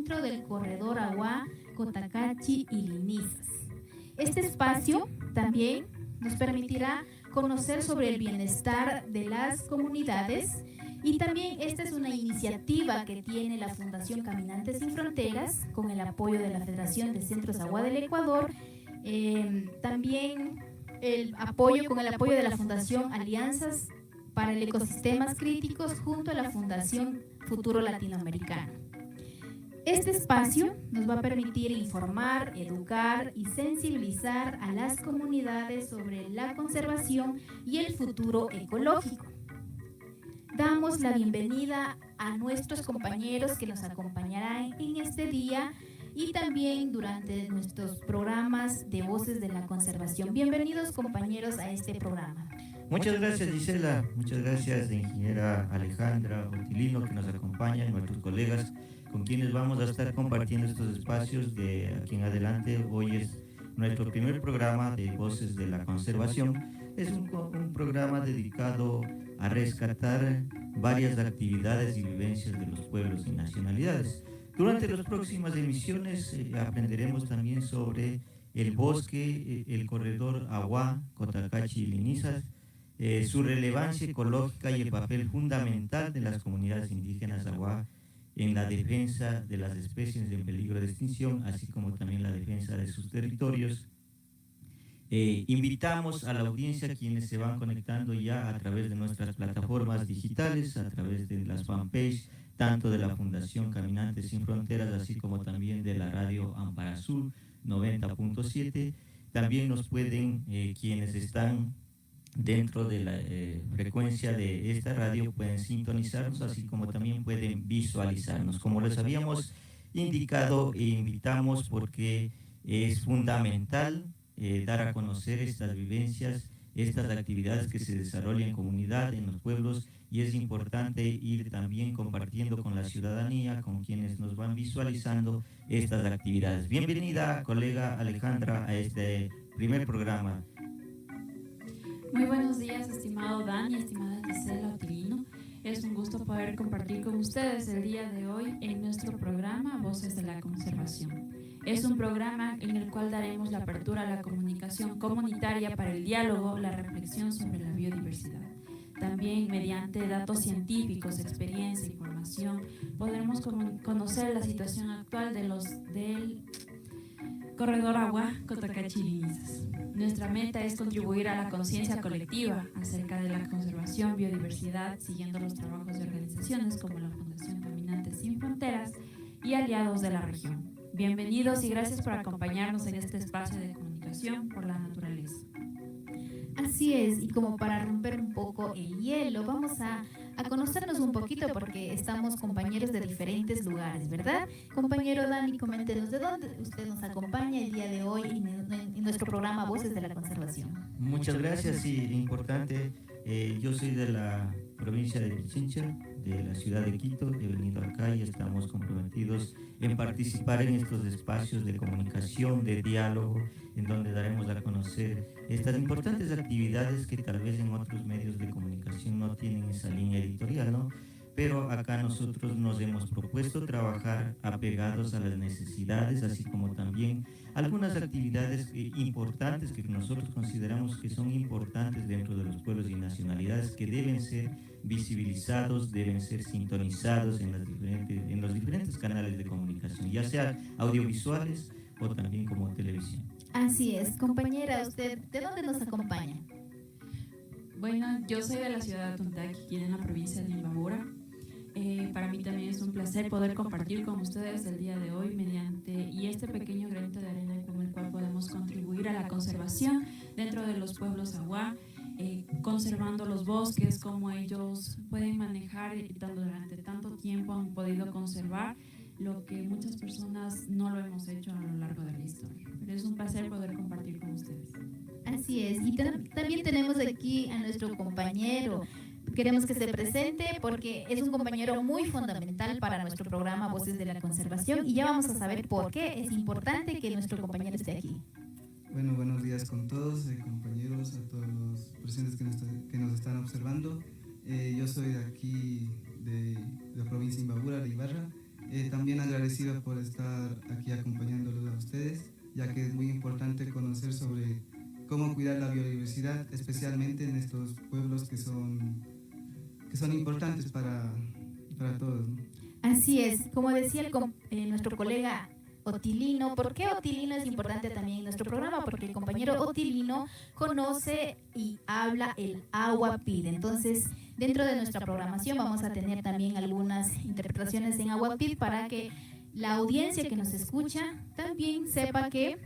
dentro del corredor Agua, Cotacachi y Linizas. Este espacio también nos permitirá conocer sobre el bienestar de las comunidades y también esta es una iniciativa que tiene la Fundación Caminantes Sin Fronteras con el apoyo de la Federación de Centros Agua del Ecuador, también con el apoyo de la Fundación Alianzas para el Ecosistemas Críticos junto a la Fundación Futuro Latinoamericano. Este espacio nos va a permitir informar, educar y sensibilizar a las comunidades sobre la conservación y el futuro ecológico. Damos la bienvenida a nuestros compañeros que nos acompañarán en este día y también durante nuestros programas de Voces de la Conservación. Bienvenidos, compañeros, a este programa. Muchas gracias, Gisela. Muchas gracias, ingeniera Alejandra Otilino, que nos acompaña, nuestros colegas con quienes vamos a estar compartiendo estos espacios de aquí en adelante. Hoy es nuestro primer programa de Voces de la Conservación. Es un programa dedicado a rescatar varias actividades y vivencias de los pueblos y nacionalidades. Durante las próximas emisiones aprenderemos también sobre el bosque, el corredor Agua, Cotacachi y Linizas, su relevancia ecológica y el papel fundamental de las comunidades indígenas Agua en la defensa de las especies en peligro de extinción, así como también la defensa de sus territorios. Invitamos a la audiencia, quienes se van conectando ya a través de nuestras plataformas digitales, a través de las fanpages, tanto de la Fundación Caminantes Sin Fronteras, así como también de la radio Amparasur 90.7. También nos pueden, quienes están dentro de la frecuencia de esta radio, pueden sintonizarnos, así como también pueden visualizarnos. Como les habíamos indicado e invitamos porque es fundamental dar a conocer estas vivencias, estas actividades que se desarrollan en comunidad, en los pueblos, y es importante ir también compartiendo con la ciudadanía, con quienes nos van visualizando estas actividades. Bienvenida, colega Alejandra, a este primer programa. Muy buenos días, estimado Dani, estimada Gisela Otilino. Es un gusto poder compartir con ustedes el día de hoy en nuestro programa Voces de la Conservación. Es un programa en el cual daremos la apertura a la comunicación comunitaria para el diálogo, la reflexión sobre la biodiversidad. También mediante datos científicos, experiencia, información, podremos conocer la situación actual del corredor Agua, Cotacachi y Linizas. Nuestra meta es contribuir a la conciencia colectiva acerca de la conservación, biodiversidad, siguiendo los trabajos de organizaciones como la Fundación Caminantes Sin Fronteras y aliados de la región. Bienvenidos y gracias por acompañarnos en este espacio de comunicación por la naturaleza. Así es, y como para romper un poco el hielo, vamos a conocernos un poquito porque estamos compañeros de diferentes lugares, ¿verdad? Compañero Dani, coméntenos de dónde usted nos acompaña el día de hoy en nuestro programa Voces de la Conservación. Muchas gracias, sí, importante. Yo soy de la provincia de Pichincha, de la ciudad de Quito. He venido acá y estamos comprometidos en participar en estos espacios de comunicación, de diálogo, en donde daremos a conocer estas importantes actividades que tal vez en otros medios de comunicación no tienen esa línea editorial, ¿no? Pero acá nosotros nos hemos propuesto trabajar apegados a las necesidades, así como también algunas actividades importantes que nosotros consideramos que son importantes dentro de los pueblos y nacionalidades, que deben ser visibilizados, deben ser sintonizados en los diferentes canales de comunicación, ya sea audiovisuales o también como televisión. Así es, compañera, ¿usted de dónde nos acompaña? Bueno, yo soy de la ciudad de Tuntaki, aquí en la provincia de Imbabura. Para mí también es un placer poder compartir con ustedes el día de hoy y este pequeño granito de arena con el cual podemos contribuir a la conservación dentro de los pueblos Agua, conservando los bosques, como ellos pueden manejar y durante tanto tiempo han podido conservar lo que muchas personas no lo hemos hecho a lo largo de la historia. Pero es un placer poder compartir con ustedes. Así es, y también tenemos aquí a nuestro compañero. Queremos que se presente porque es un compañero muy fundamental para nuestro programa Voces de la Conservación y ya vamos a saber por qué es importante que nuestro compañero esté aquí. Bueno, buenos días con todos, compañeros, a todos los presentes que nos están observando. Yo soy de aquí, de la provincia de Imbabura, de Ibarra. También agradecido por estar aquí acompañándolos a ustedes, ya que es muy importante conocer sobre cómo cuidar la biodiversidad, especialmente en estos pueblos que son importantes para todos, ¿no? Así es, como decía nuestro colega Otilino. ¿Por qué Otilino es importante también en nuestro programa? Porque el compañero Otilino conoce y habla el ahuapid. Entonces, dentro de nuestra programación vamos a tener también algunas interpretaciones en ahuapid para que la audiencia que nos escucha también sepa que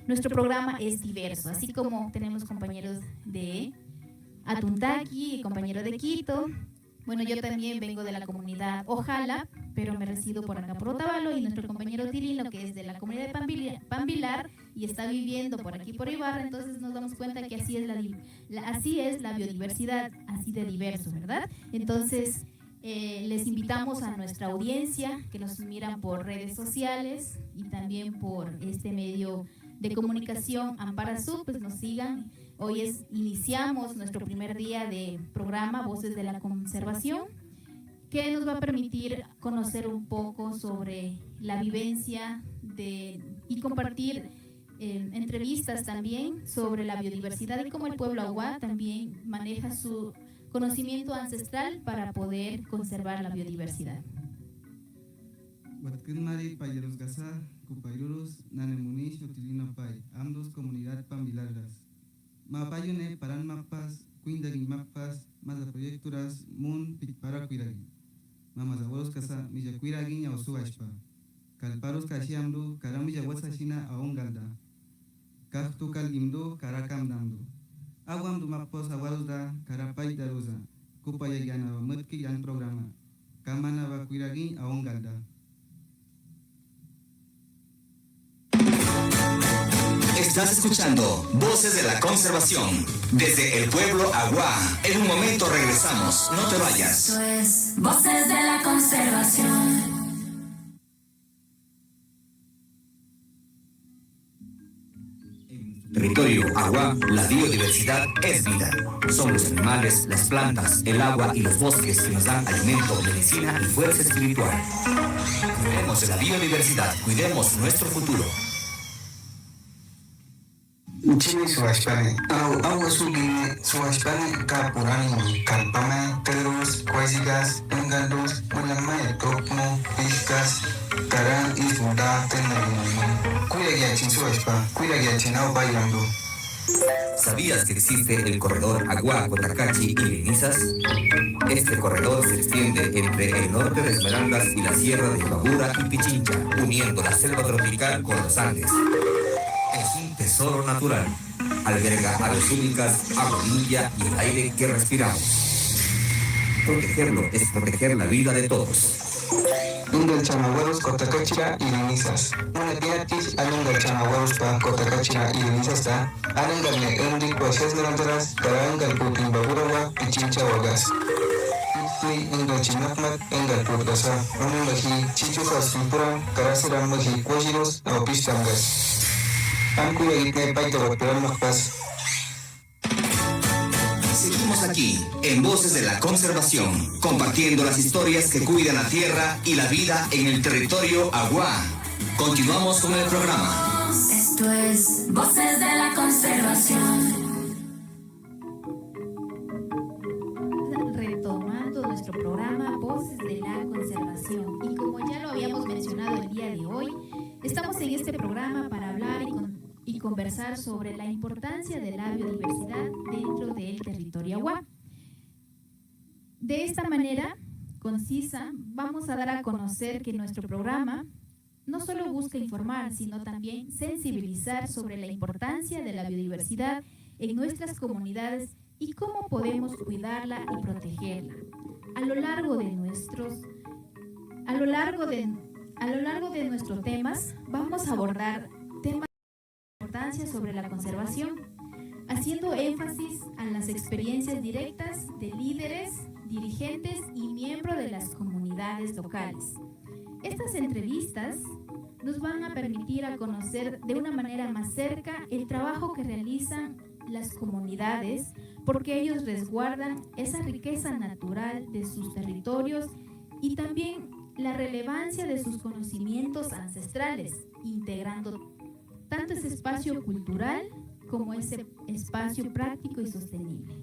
nuestro programa es diverso, así como tenemos compañeros de Atuntaqui, compañero de Quito. Bueno, yo también vengo de la comunidad Ojala, pero me resido por acá por Otavalo, y nuestro compañero Tilino, que es de la comunidad de Pambilar y está viviendo por aquí por Ibarra. Entonces nos damos cuenta que así es la biodiversidad, así de diverso, ¿verdad? Entonces les invitamos a nuestra audiencia que nos miran por redes sociales y también por este medio de comunicación Amparasud, pues nos sigan. Hoy iniciamos nuestro primer día de programa Voces de la Conservación, que nos va a permitir conocer un poco sobre la vivencia y compartir entrevistas también sobre la biodiversidad y cómo el pueblo Aguá también maneja su conocimiento ancestral para poder conservar la biodiversidad. Huatquilmari, Payeros Gazá, Cupayuros, Nanemunish, Otilino Pay, ambos comunidad Pambilargas. Mapayune, Paran Mapas, Quindagin Mapas, Maza Proyecturas, Mun, Pitpara Cuiragin. Mamas abuelos Casa, Milla Cuiragin, Ausuashpa. Calparos Kashiamdu, Karamilla Wasashina, Aongalda. Kaftu Kalgimdu, Karakam Namdu. Aguamdu Mapos Agualda, Karapay Daruza. Kupayagana, Mutki Yan Programa. Kamana Cuiragin, Aongalda. Estás escuchando Voces de la Conservación desde el pueblo Aguá. En un momento regresamos, no te vayas. Esto es Voces de la Conservación. Territorio Aguá, la biodiversidad es vida. Son los animales, las plantas, el agua y los bosques que nos dan alimento, medicina y fuerza espiritual. Cuidemos de la biodiversidad, cuidemos nuestro futuro. Chini suashpane, au asuli suashpane kapurani, kalpame, pedros, cuasigas, engaldos, mulamay, tokmo, piscas, karan y fuda, tenerimu. Cuida guiachin suashpa, cuida guiachin au bailando. ¿Sabías que existe el corredor Aguá, Cotacachi y Linizas? Este corredor se extiende entre el norte de Esmeraldas y la sierra de Imbabura y Pichincha, uniendo la selva tropical con los Andes. Es un tesoro natural. Alberga aves únicas, agua limpia y el aire que respiramos. Protegerlo es proteger la vida de todos. Ingal Chamagüeros, Cotacachira y Linizas. Una piatis, Alingal Chamagüeros pa Cotacachira y Linizas ta. Alingal Endi Cuaches Meranteras, Carangal Putin Baburawa, Pichincha Wagas. Fui Ingal Chinakmak, Ingal Purgasa. Unungaji, Chichujas Pimpura, Caracera Maji, Cuajiros, Aupistangas. Seguimos aquí, en Voces de la Conservación, compartiendo las historias que cuidan la tierra y la vida en el territorio Aguá. Continuamos con el programa. Esto es Voces de la Conservación. Retomando nuestro programa Voces de la Conservación. Y como ya lo habíamos mencionado el día de hoy, estamos en este programa para hablar y conversar sobre la importancia de la biodiversidad dentro del territorio Aguá. De esta manera concisa, vamos a dar a conocer que nuestro programa no solo busca informar, sino también sensibilizar sobre la importancia de la biodiversidad en nuestras comunidades y cómo podemos cuidarla y protegerla. A lo largo de nuestros temas, vamos a abordar temas de importancia sobre la conservación, haciendo énfasis a las experiencias directas de líderes, dirigentes y miembros de las comunidades locales. Estas entrevistas nos van a permitir a conocer de una manera más cerca el trabajo que realizan las comunidades, porque ellos resguardan esa riqueza natural de sus territorios y también la relevancia de sus conocimientos ancestrales, integrando tanto ese espacio cultural como ese espacio práctico y sostenible.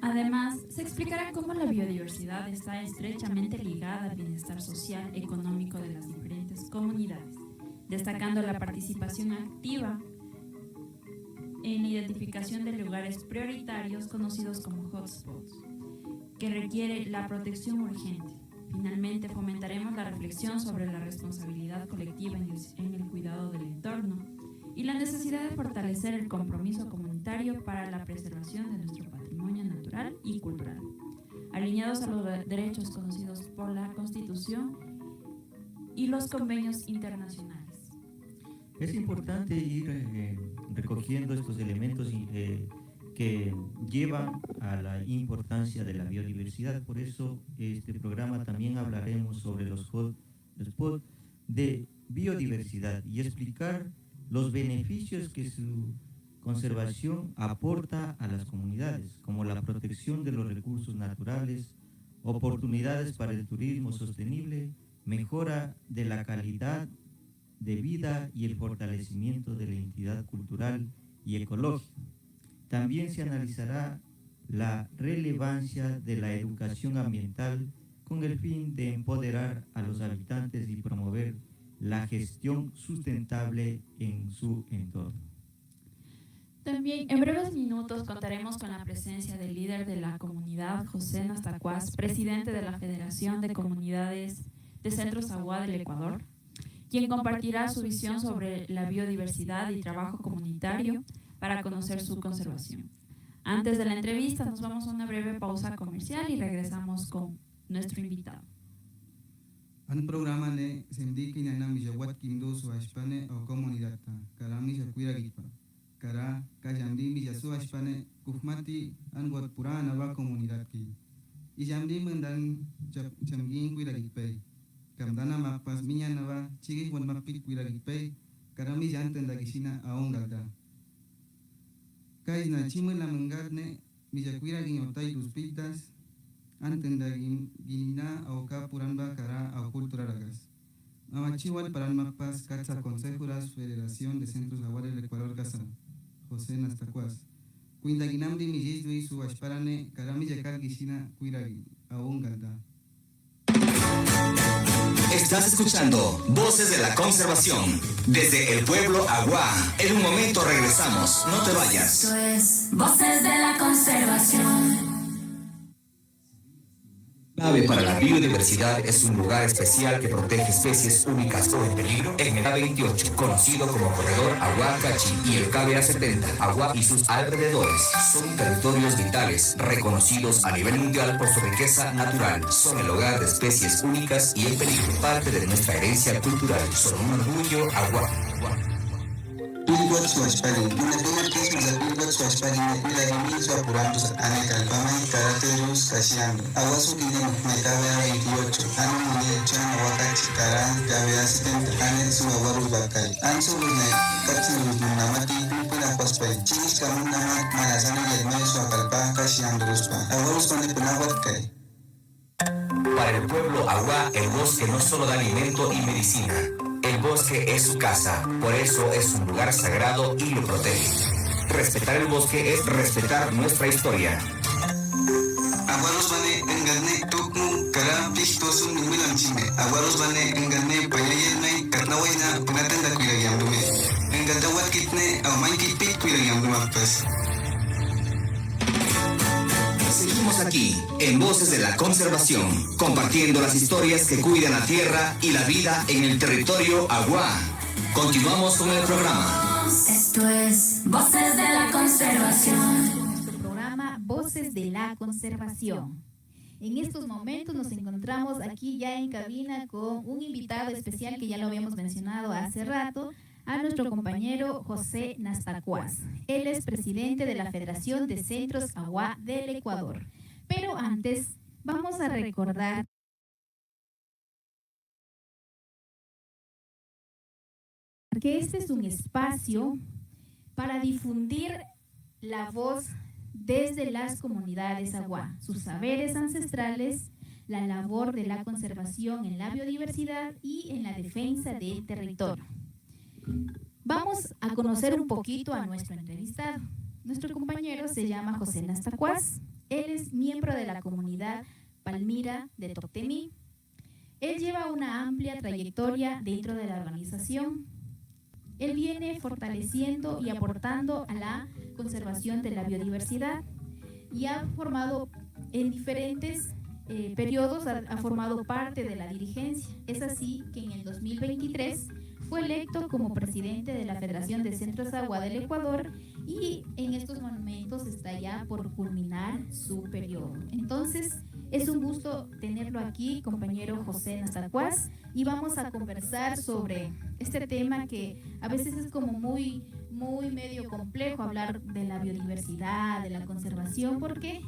Además, se explicará cómo la biodiversidad está estrechamente ligada al bienestar social y económico de las diferentes comunidades, destacando la participación activa en la identificación de lugares prioritarios conocidos como hotspots, que requiere la protección urgente. Finalmente, fomentaremos la reflexión sobre la responsabilidad colectiva en el cuidado del entorno y la necesidad de fortalecer el compromiso comunitario para la preservación de nuestro patrimonio natural y cultural, alineados a los derechos conocidos por la Constitución y los convenios internacionales. Es importante ir recogiendo estos elementos que llevan a la importancia de la biodiversidad. Por eso este programa también hablaremos sobre los hotspots de biodiversidad y explicar los beneficios que su conservación aporta a las comunidades, como la protección de los recursos naturales, oportunidades para el turismo sostenible, mejora de la calidad de vida y el fortalecimiento de la identidad cultural y ecológica. También se analizará la relevancia de la educación ambiental con el fin de empoderar a los habitantes y promover la gestión sustentable en su entorno. También en breves minutos contaremos con la presencia del líder de la comunidad, José Nastacuaz, presidente de la Federación de Comunidades de Centros Agua del Ecuador, quien compartirá su visión sobre la biodiversidad y trabajo comunitario para conocer su conservación. Antes de la entrevista nos vamos a una breve pausa comercial y regresamos con nuestro invitado. An programa ne sendiki nana mijawat kindo su ashpane o comunidad karami shakuira gipa kara kajamdi mijasu ashpane kufmati an wat purana ba comunidad ki ijamdi mendan chamgin kuira gipe kamdana mapas minyana ba chigi wan mapit kuira gipe karami janten dagisina aongalda kaisna chimen la mengadne mijakuira ginyotai luspitas anten gina au ka puranba kara au cultura ragas. Mamachiwal para mapas katsa consejuras Federación de Centros Agua del Ecuador Casa, José Nastacuaz. Cuinda ginamdi mijisdui su ashparane karami yakar gishina kuiragi aungalda. Estás escuchando Voces de la Conservación desde el pueblo Agua. En un momento regresamos, no te vayas. Esto es Voces de la Conservación. Clave para la biodiversidad es un lugar especial que protege especies únicas o en peligro en el A28, conocido como Corredor Agua-Cachi, y el KBA70, Agua y sus alrededores. Son territorios vitales, reconocidos a nivel mundial por su riqueza natural. Son el hogar de especies únicas y en peligro, parte de nuestra herencia cultural. Son un orgullo Agua. Pilgot Suashpari, una pena que es más Pilgot Suashpari, la de mil suapurantos, ane calpama y carateros cashiando. Aguasu guineo, me cabe a 28, ane munil chan aguacachi, cara, cabe a 70, ane su aguarus bacay. Anso lune, capsulus munamati, pupila Huaspay, chinis camunama, manazana y el mayo suacalpa, cashiando ruspa. Aguarus pone penahuatcay. Para el pueblo Agua, el bosque no solo da alimento y medicina. El bosque es su casa, por eso es un lugar sagrado y lo protege. Respetar el bosque es respetar nuestra historia. Aguaros vane engarne tukmu kara pistosun milam chime. Aguaros vane engarne payayelme karnawaina punatenda kuiragyamdume. Engatawat kitne aumankit pit kuiragyamdumapas. Seguimos aquí, en Voces de la Conservación, compartiendo las historias que cuidan la tierra y la vida en el territorio Agua. Continuamos con el programa. Esto es Voces de la Conservación. Nuestro programa Voces de la Conservación. En estos momentos nos encontramos aquí ya en cabina con un invitado especial que ya lo habíamos mencionado hace rato, a nuestro compañero José Nastacuaz. Él es presidente de la Federación de Centros Agua del Ecuador. Pero antes, vamos a recordar que este es un espacio para difundir la voz desde las comunidades Agua, sus saberes ancestrales, la labor de la conservación en la biodiversidad y en la defensa del territorio. Vamos a conocer un poquito a nuestro entrevistado. Nuestro compañero se llama José Nastacuaz. Él es miembro de la comunidad Palmira de Toptemí. Él lleva una amplia trayectoria dentro de la organización. Él viene fortaleciendo y aportando a la conservación de la biodiversidad y ha formado en diferentes periodos, ha formado parte de la dirigencia. Es así que en el 2023 fue electo como presidente de la Federación de Centros Agua del Ecuador y en estos momentos está ya por culminar su periodo. Entonces, es un gusto tenerlo aquí, compañero José Nastacuaz, y vamos a conversar sobre este tema que a veces es como muy medio complejo hablar de la biodiversidad, de la conservación, porque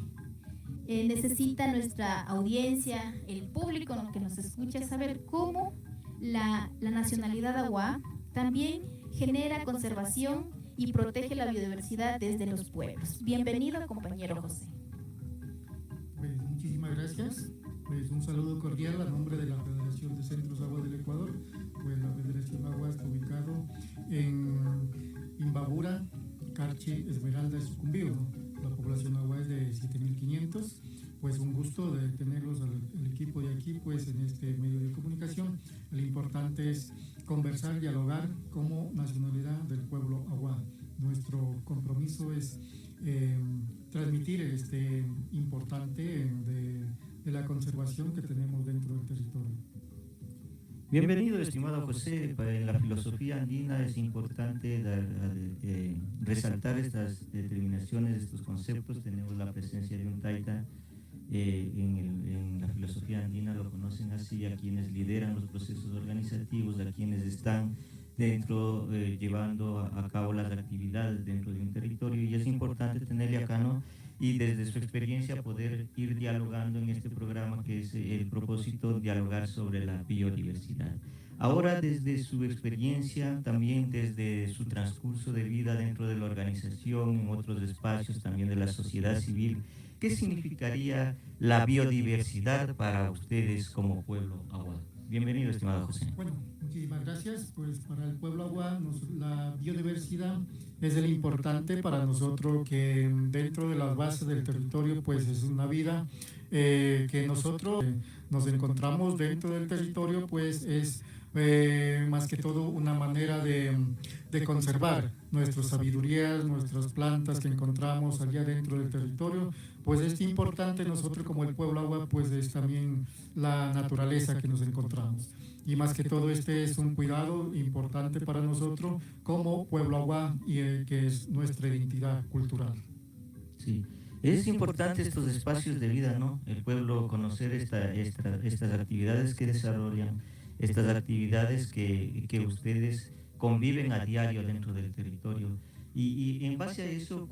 necesita nuestra audiencia, el público que nos escucha, saber cómo la nacionalidad agua también genera conservación y protege la biodiversidad desde los pueblos. Bienvenido, compañero José. Pues muchísimas gracias. Pues un saludo cordial a nombre de la Federación de Centros Agua del Ecuador. Pues la Federación Agua está ubicado en Imbabura, Carchi, Esmeralda y Sucumbío. La población agua es de 7.500. Pues un gusto de tenerlos el equipo de aquí pues en este medio de comunicación. Lo importante es conversar, dialogar como nacionalidad del pueblo agua. Nuestro compromiso es transmitir este importante de la conservación que tenemos dentro del territorio. Bienvenido, estimado José. En la filosofía andina es importante resaltar estas determinaciones, estos conceptos. Tenemos la presencia de un taita. En la filosofía andina lo conocen así, a quienes lideran los procesos organizativos, a quienes están dentro, llevando a cabo las actividades dentro de un territorio, y es importante tenerle acá, ¿no? Y desde su experiencia poder ir dialogando en este programa, que es el propósito, dialogar sobre la biodiversidad. Ahora, desde su experiencia, también desde su transcurso de vida dentro de la organización, en otros espacios también de la sociedad civil, ¿qué significaría la biodiversidad para ustedes como pueblo agua? Bienvenido, estimado José. Bueno, muchísimas gracias. Pues para el pueblo agua, la biodiversidad es el importante para nosotros, que dentro de las bases del territorio pues es una vida que nosotros nos encontramos dentro del territorio, pues es más que todo una manera de conservar nuestras sabidurías, nuestras plantas que encontramos allá dentro del territorio. Pues es importante nosotros como el pueblo agua, pues es también la naturaleza que nos encontramos. Y más que todo este es un cuidado importante para nosotros como pueblo agua, y que es nuestra identidad cultural. Sí. Es importante estos espacios de vida, ¿no? El pueblo conocer estas actividades que desarrollan, estas actividades que ustedes conviven a diario dentro del territorio. Y en base a eso,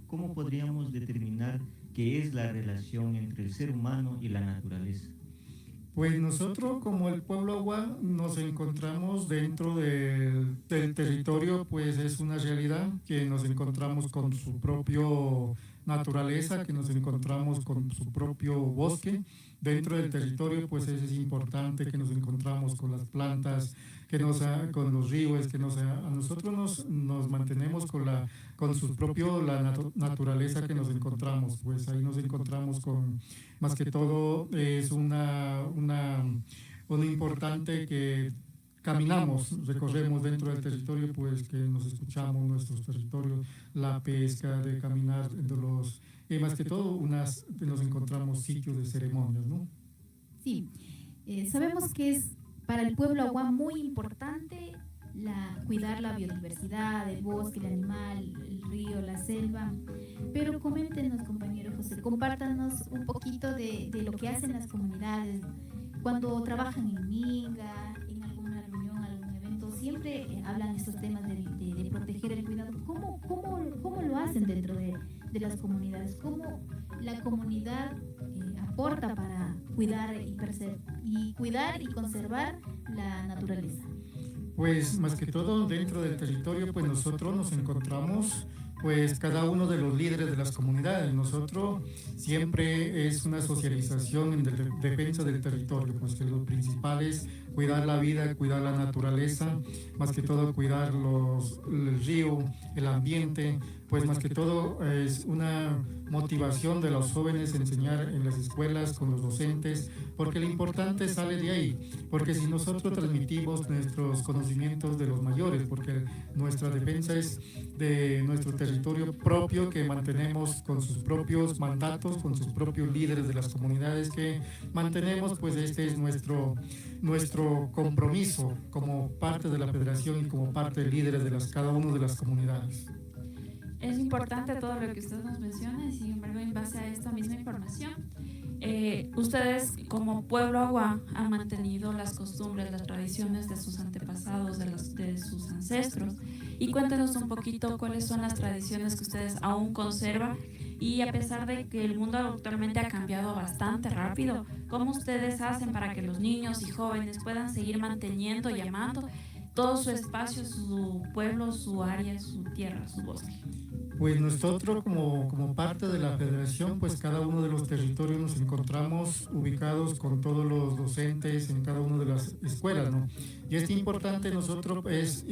¿cómo podríamos determinar qué es la relación entre el ser humano y la naturaleza? Pues nosotros como el pueblo agua nos encontramos dentro del territorio, pues es una realidad que nos encontramos con su propio naturaleza, que nos encontramos con su propio bosque. Dentro del territorio pues es importante que nos encontramos con las plantas, con los ríos, a nosotros nos mantenemos con su propio naturaleza que nos encontramos. Pues ahí nos encontramos con, más que todo es una importante que caminamos, recorremos dentro del territorio, pues que nos escuchamos nuestros territorios, la pesca, de caminar entre los, más que todo nos encontramos sitios de ceremonias, ¿no? Sí, sabemos que es para el pueblo agua muy importante cuidar la biodiversidad, el bosque, el animal, el río, la selva. Pero coméntenos, compañero José, compártanos un poquito de lo que hacen las comunidades cuando trabajan en Minga, en alguna reunión, algún evento. Siempre hablan estos temas de proteger el cuidado. ¿Cómo lo hacen dentro de las comunidades? ¿Cómo la comunidad aporta para cuidar y conservar la naturaleza? Pues más que todo dentro del territorio, pues nosotros nos encontramos pues cada uno de los líderes de las comunidades. Nosotros siempre es una socialización en defensa del territorio, pues que lo principal es cuidar la vida, cuidar la naturaleza, más que todo cuidar el río, el ambiente, pues más que todo es una motivación de los jóvenes enseñar en las escuelas con los docentes, porque lo importante sale de ahí, porque si nosotros transmitimos nuestros conocimientos de los mayores, porque nuestra defensa es de nuestro territorio propio que mantenemos con sus propios mandatos, con sus propios líderes de las comunidades que mantenemos, pues este es nuestro compromiso como parte de la federación y como parte de líderes de cada una de las comunidades. Es importante todo lo que usted nos menciona y sin embargo en base a esta misma información, ustedes como pueblo agua han mantenido las costumbres, las tradiciones de sus antepasados, de sus ancestros, y cuéntenos un poquito cuáles son las tradiciones que ustedes aún conservan y a pesar de que el mundo actualmente ha cambiado bastante rápido, ¿cómo ustedes hacen para que los niños y jóvenes puedan seguir manteniendo y amando todo su espacio, su pueblo, su área, su tierra, su bosque? Pues nosotros como parte de la federación, pues cada uno de los territorios nos encontramos ubicados con todos los docentes en cada una de las escuelas, ¿no? Y es importante nosotros es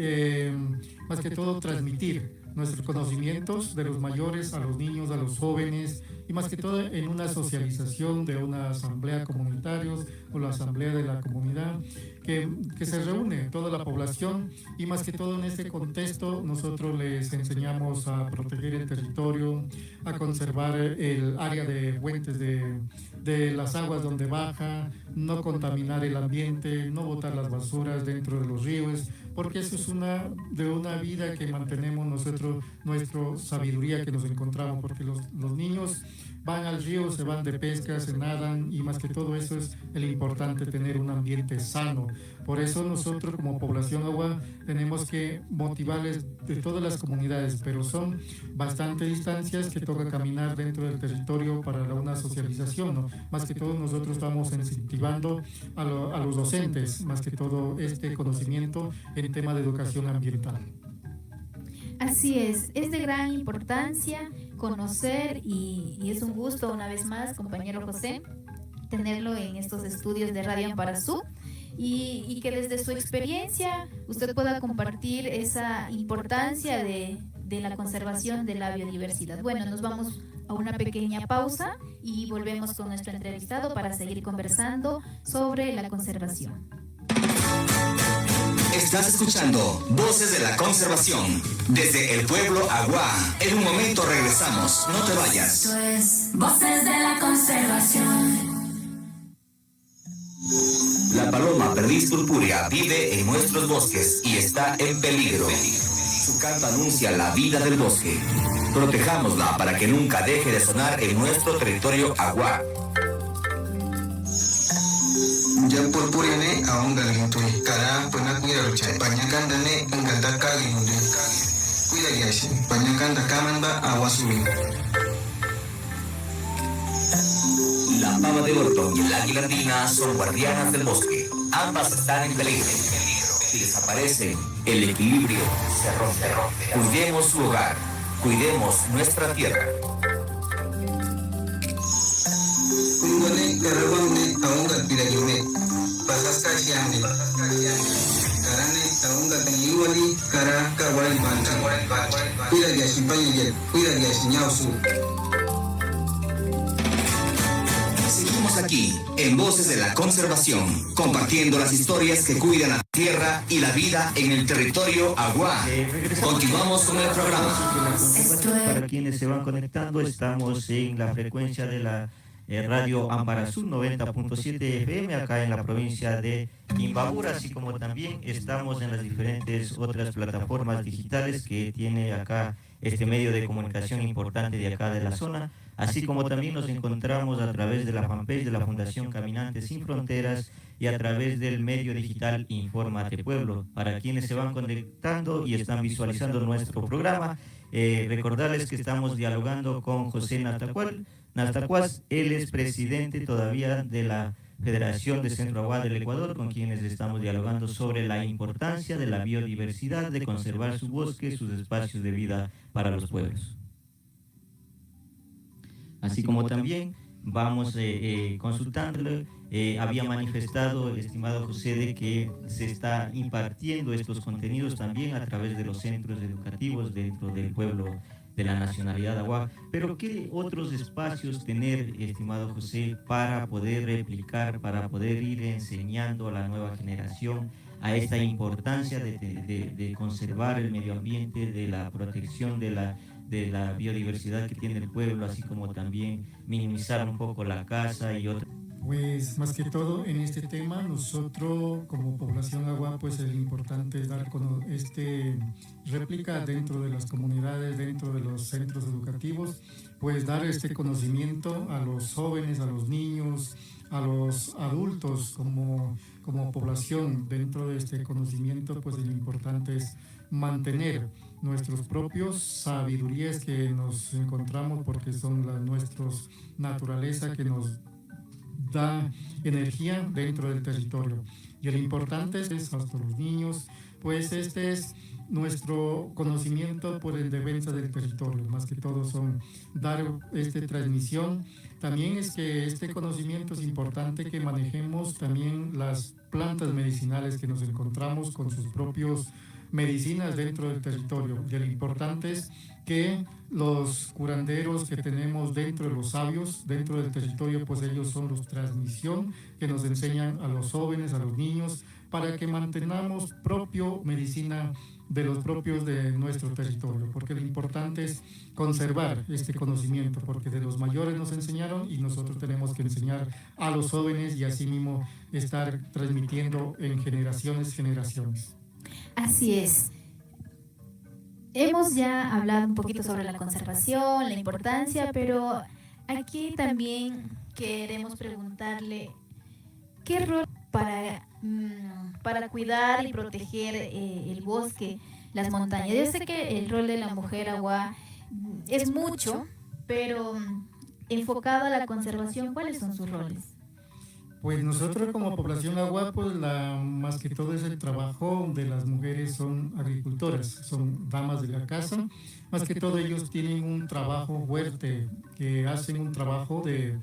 más que todo transmitir nuestros conocimientos de los mayores a los niños, a los jóvenes, y más que todo en una socialización de una asamblea comunitaria o la asamblea de la comunidad que se reúne toda la población, y más que todo en este contexto nosotros les enseñamos a proteger el territorio, a conservar el área de fuentes de las aguas donde baja, no contaminar el ambiente, no botar las basuras dentro de los ríos, porque eso es una vida que mantenemos nosotros, nuestra sabiduría que nos encontramos, porque los niños van al río, se van de pesca, se nadan, y más que todo eso es el importante, tener un ambiente sano. Por eso nosotros como población agua tenemos que motivarles de todas las comunidades, pero son bastantes distancias que toca caminar dentro del territorio para una socialización, ¿no? Más que todo nosotros estamos incentivando a los docentes, más que todo este conocimiento en tema de educación ambiental. Así es de gran importancia conocer y es un gusto una vez más, compañero José, tenerlo en estos estudios de Radio Amparasú y que desde su experiencia usted pueda compartir esa importancia de la conservación de la biodiversidad. Bueno, nos vamos a una pequeña pausa y volvemos con nuestro entrevistado para seguir conversando sobre la conservación. Estás escuchando Voces de la Conservación desde el pueblo Agua. En un momento regresamos, no te vayas. Esto es Voces de la Conservación. La paloma perdiz purpúrea vive en nuestros bosques y está en peligro. Su canto anuncia la vida del bosque. Protejámosla para que nunca deje de sonar en nuestro territorio Agua. Ya purpuriane aún galintui cara pernah kuira rucai banyakan dane enggandaka ginundi kuira yasi banyakan rakaman ba awasuri. La pava de Orton y el águila andina son guardianas del bosque. Ambas están en peligro. Si desaparecen, el equilibrio se rompe. Cuidemos su hogar, cuidemos nuestra tierra. Kungone garabane aún galpiragime pasas kashiande karane aún galpiragime kara kawarai banta kuira yasi payel kuira yasi nyausu. Seguimos aquí, en Voces de la Conservación, compartiendo las historias que cuidan la tierra y la vida en el territorio Agua. Continuamos con el programa. Para quienes se van conectando, estamos en la frecuencia de la Radio Amparasú 90.7 FM, acá en la provincia de Imbabura, así como también estamos en las diferentes otras plataformas digitales que tiene acá este medio de comunicación importante de acá de la zona, así como también nos encontramos a través de la fanpage de la Fundación Caminantes Sin Fronteras y a través del medio digital Infórmate Pueblo. Para quienes se van conectando y están visualizando nuestro programa, recordarles que estamos dialogando con José Natacuas. Él es presidente todavía de la Federación de Centro Agua del Ecuador, con quienes estamos dialogando sobre la importancia de la biodiversidad, de conservar su bosque, sus espacios de vida para los pueblos. Así como también vamos consultándole, había manifestado, estimado José, de que se está impartiendo estos contenidos también a través de los centros educativos dentro del pueblo de la nacionalidad Agua, pero ¿qué otros espacios tener, estimado José, para poder replicar, para poder ir enseñando a la nueva generación a esta importancia de conservar el medio ambiente, de la protección de la biodiversidad que tiene el pueblo, así como también minimizar un poco la caza y otras? Pues más que todo en este tema, nosotros como población Agua, pues el importante es dar réplica dentro de las comunidades, dentro de los centros educativos, pues dar este conocimiento a los jóvenes, a los niños, a los adultos como población. Dentro de este conocimiento, pues lo importante es mantener nuestros propios sabidurías que nos encontramos, porque son nuestras naturaleza que nos da energía dentro del territorio. Y lo importante es hasta los niños, pues este es nuestro conocimiento por el defensa del territorio. Más que todo son dar transmisión. También es que este conocimiento es importante que manejemos también las plantas medicinales que nos encontramos con sus propios medicinas dentro del territorio. Y lo importante es que los curanderos que tenemos dentro de los sabios, dentro del territorio, pues ellos son los transmisión que nos enseñan a los jóvenes, a los niños, para que mantengamos propio medicina de los propios de nuestro territorio, porque lo importante es conservar este conocimiento, porque de los mayores nos enseñaron y nosotros tenemos que enseñar a los jóvenes y así mismo estar transmitiendo en generaciones. Así es. Hemos ya hablado un poquito sobre la conservación, la importancia, pero aquí también queremos preguntarle qué rol para cuidar y proteger el bosque, las montañas. Yo sé que el rol de la mujer Agua es mucho, pero enfocado a la conservación, ¿cuáles son sus roles? Pues nosotros como población Agua, pues más que todo es el trabajo de las mujeres, son agricultoras, son damas de la casa. Más que todo ellos tienen un trabajo fuerte, que hacen un trabajo de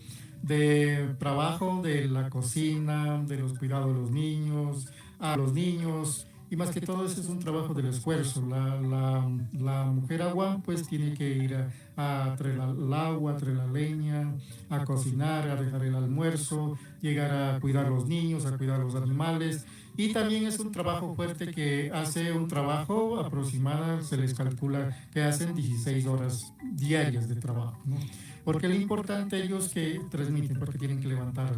la cocina, de los cuidados de los niños, a los niños. Y más que todo eso es un trabajo del esfuerzo. La mujer Agua pues tiene que ir a traer el agua, a traer la leña, a cocinar, a dejar el almuerzo, llegar a cuidar a los niños, a cuidar a los animales. Y también es un trabajo fuerte que hace un trabajo aproximado, se les calcula que hacen 16 horas diarias de trabajo, ¿no? Porque lo importante ellos que transmiten, porque tienen que levantar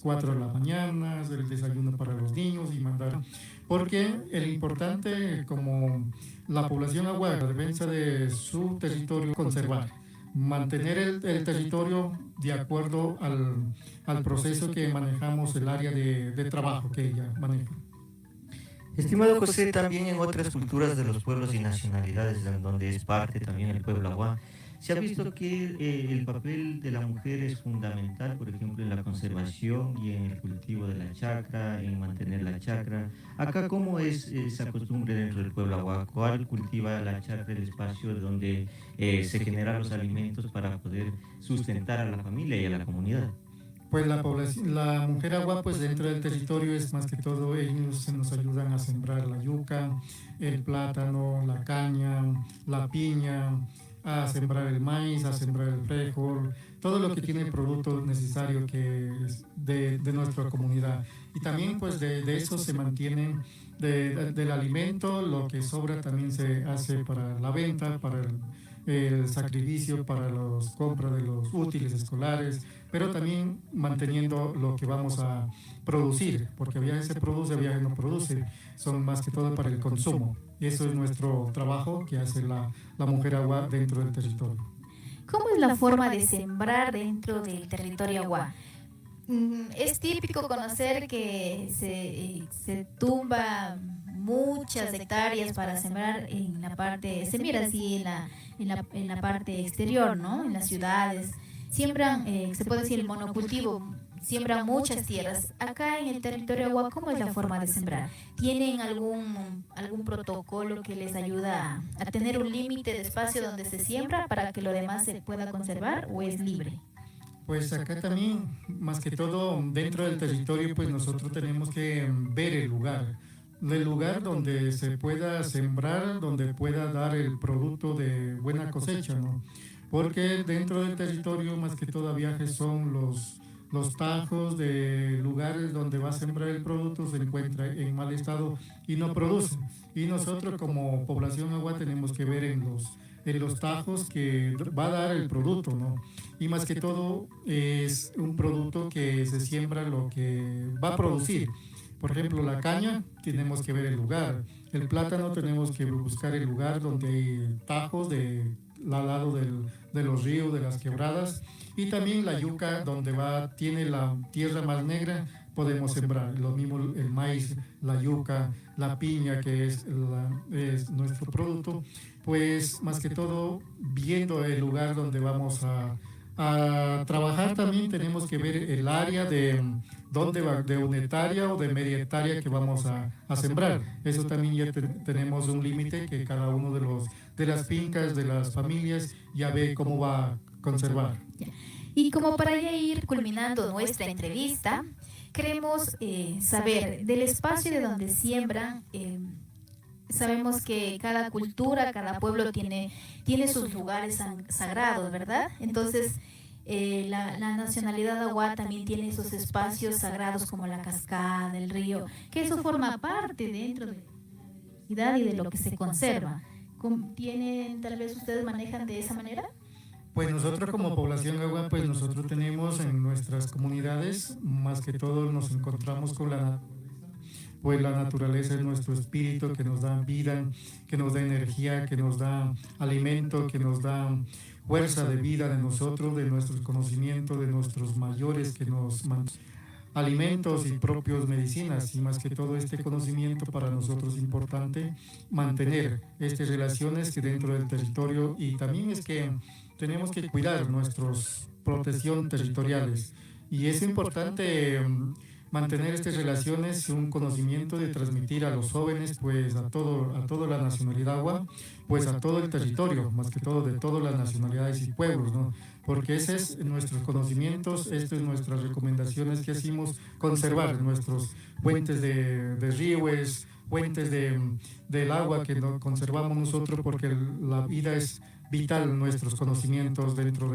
4 de la mañana, hacer el desayuno para los niños y mandar. Porque el importante como la población Agua, la defensa de su territorio, conservar, mantener el territorio de acuerdo al proceso que manejamos, el área de trabajo que ella maneja. Estimado José, también en otras culturas de los pueblos y nacionalidades, en donde es parte también el pueblo Agua, se ha visto que el papel de la mujer es fundamental, por ejemplo, en la conservación y en el cultivo de la chacra, en mantener la chacra. Acá, ¿cómo es esa costumbre dentro del pueblo Agua? ¿Cuál cultiva la chacra, el espacio donde se generan los alimentos para poder sustentar a la familia y a la comunidad? Pues la mujer Agua, pues dentro del territorio es más que todo, ellos nos ayudan a sembrar la yuca, el plátano, la caña, la piña, a sembrar el maíz, a sembrar el frijol, todo lo que tiene el producto necesario que es de nuestra comunidad. Y también pues de eso se mantiene del alimento, lo que sobra también se hace para la venta, para el sacrificio, para las compras de los útiles escolares, pero también manteniendo lo que vamos a producir, porque a veces se produce, a veces no produce, son más que todo para el consumo. Y eso es nuestro trabajo que hace la mujer Agua dentro del territorio. ¿Cómo es la forma de sembrar dentro del territorio Agua? Es típico conocer que se tumba muchas hectáreas para sembrar en la parte, se mira así en la parte exterior, ¿no? En las ciudades siembran, se puede decir, el monocultivo, siembran muchas tierras. Acá en el territorio Agua, ¿cómo es la forma de sembrar? ¿Tienen algún protocolo que les ayuda a tener un límite de espacio donde se siembra para que lo demás se pueda conservar o es libre? Pues acá también, más que todo, dentro del territorio, pues nosotros tenemos que ver el lugar donde se pueda sembrar, donde pueda dar el producto de buena cosecha, ¿no? Porque dentro del territorio, más que todo, viajes son los tajos de lugares donde va a sembrar el producto, se encuentra en mal estado y no produce. Y nosotros como población Agua tenemos que ver en los tajos que va a dar el producto, ¿no? Y más que todo es un producto que se siembra lo que va a producir. Por ejemplo, la caña, tenemos que ver el lugar. El plátano, tenemos que buscar el lugar donde hay tajos al lado de los ríos, de las quebradas. Y también la yuca, donde tiene la tierra más negra, podemos sembrar. Lo mismo el maíz, la yuca, la piña, que es nuestro producto. Pues más que todo, viendo el lugar donde vamos a trabajar, también tenemos que ver el área de una hectárea o de media hectárea que vamos a sembrar. Eso también ya tenemos un límite que cada uno de las fincas, de las familias, ya ve cómo va a conservar. Y como para ya ir culminando nuestra entrevista, queremos saber del espacio de donde siembran. Sabemos que cada cultura, cada pueblo tiene sus lugares sagrados, ¿verdad? Entonces, la nacionalidad Agua también tiene esos espacios sagrados como la cascada, el río, que eso forma parte dentro de la diversidad y de lo que se conserva. Tal vez ustedes manejan de esa manera? Pues nosotros como población Agua, pues nosotros tenemos en nuestras comunidades, más que todo nos encontramos con la naturaleza. Pues la naturaleza es nuestro espíritu que nos da vida, que nos da energía, que nos da alimento, que nos da fuerza de vida de nosotros, de nuestros conocimientos, de nuestros mayores que nos alimentos y propios medicinas. Y más que todo este conocimiento para nosotros es importante mantener estas relaciones que dentro del territorio, y también es que tenemos que cuidar nuestras protecciones territoriales. Y es importante mantener estas relaciones, un conocimiento de transmitir a los jóvenes, pues a toda la nacionalidad Agua, pues a todo el territorio, más que todo de todas las nacionalidades y pueblos, ¿no? Porque ese es nuestros conocimientos, estas son nuestras recomendaciones que hacemos, conservar nuestros fuentes de ríos, fuentes del agua que conservamos nosotros, porque la vida es vital en nuestros conocimientos dentro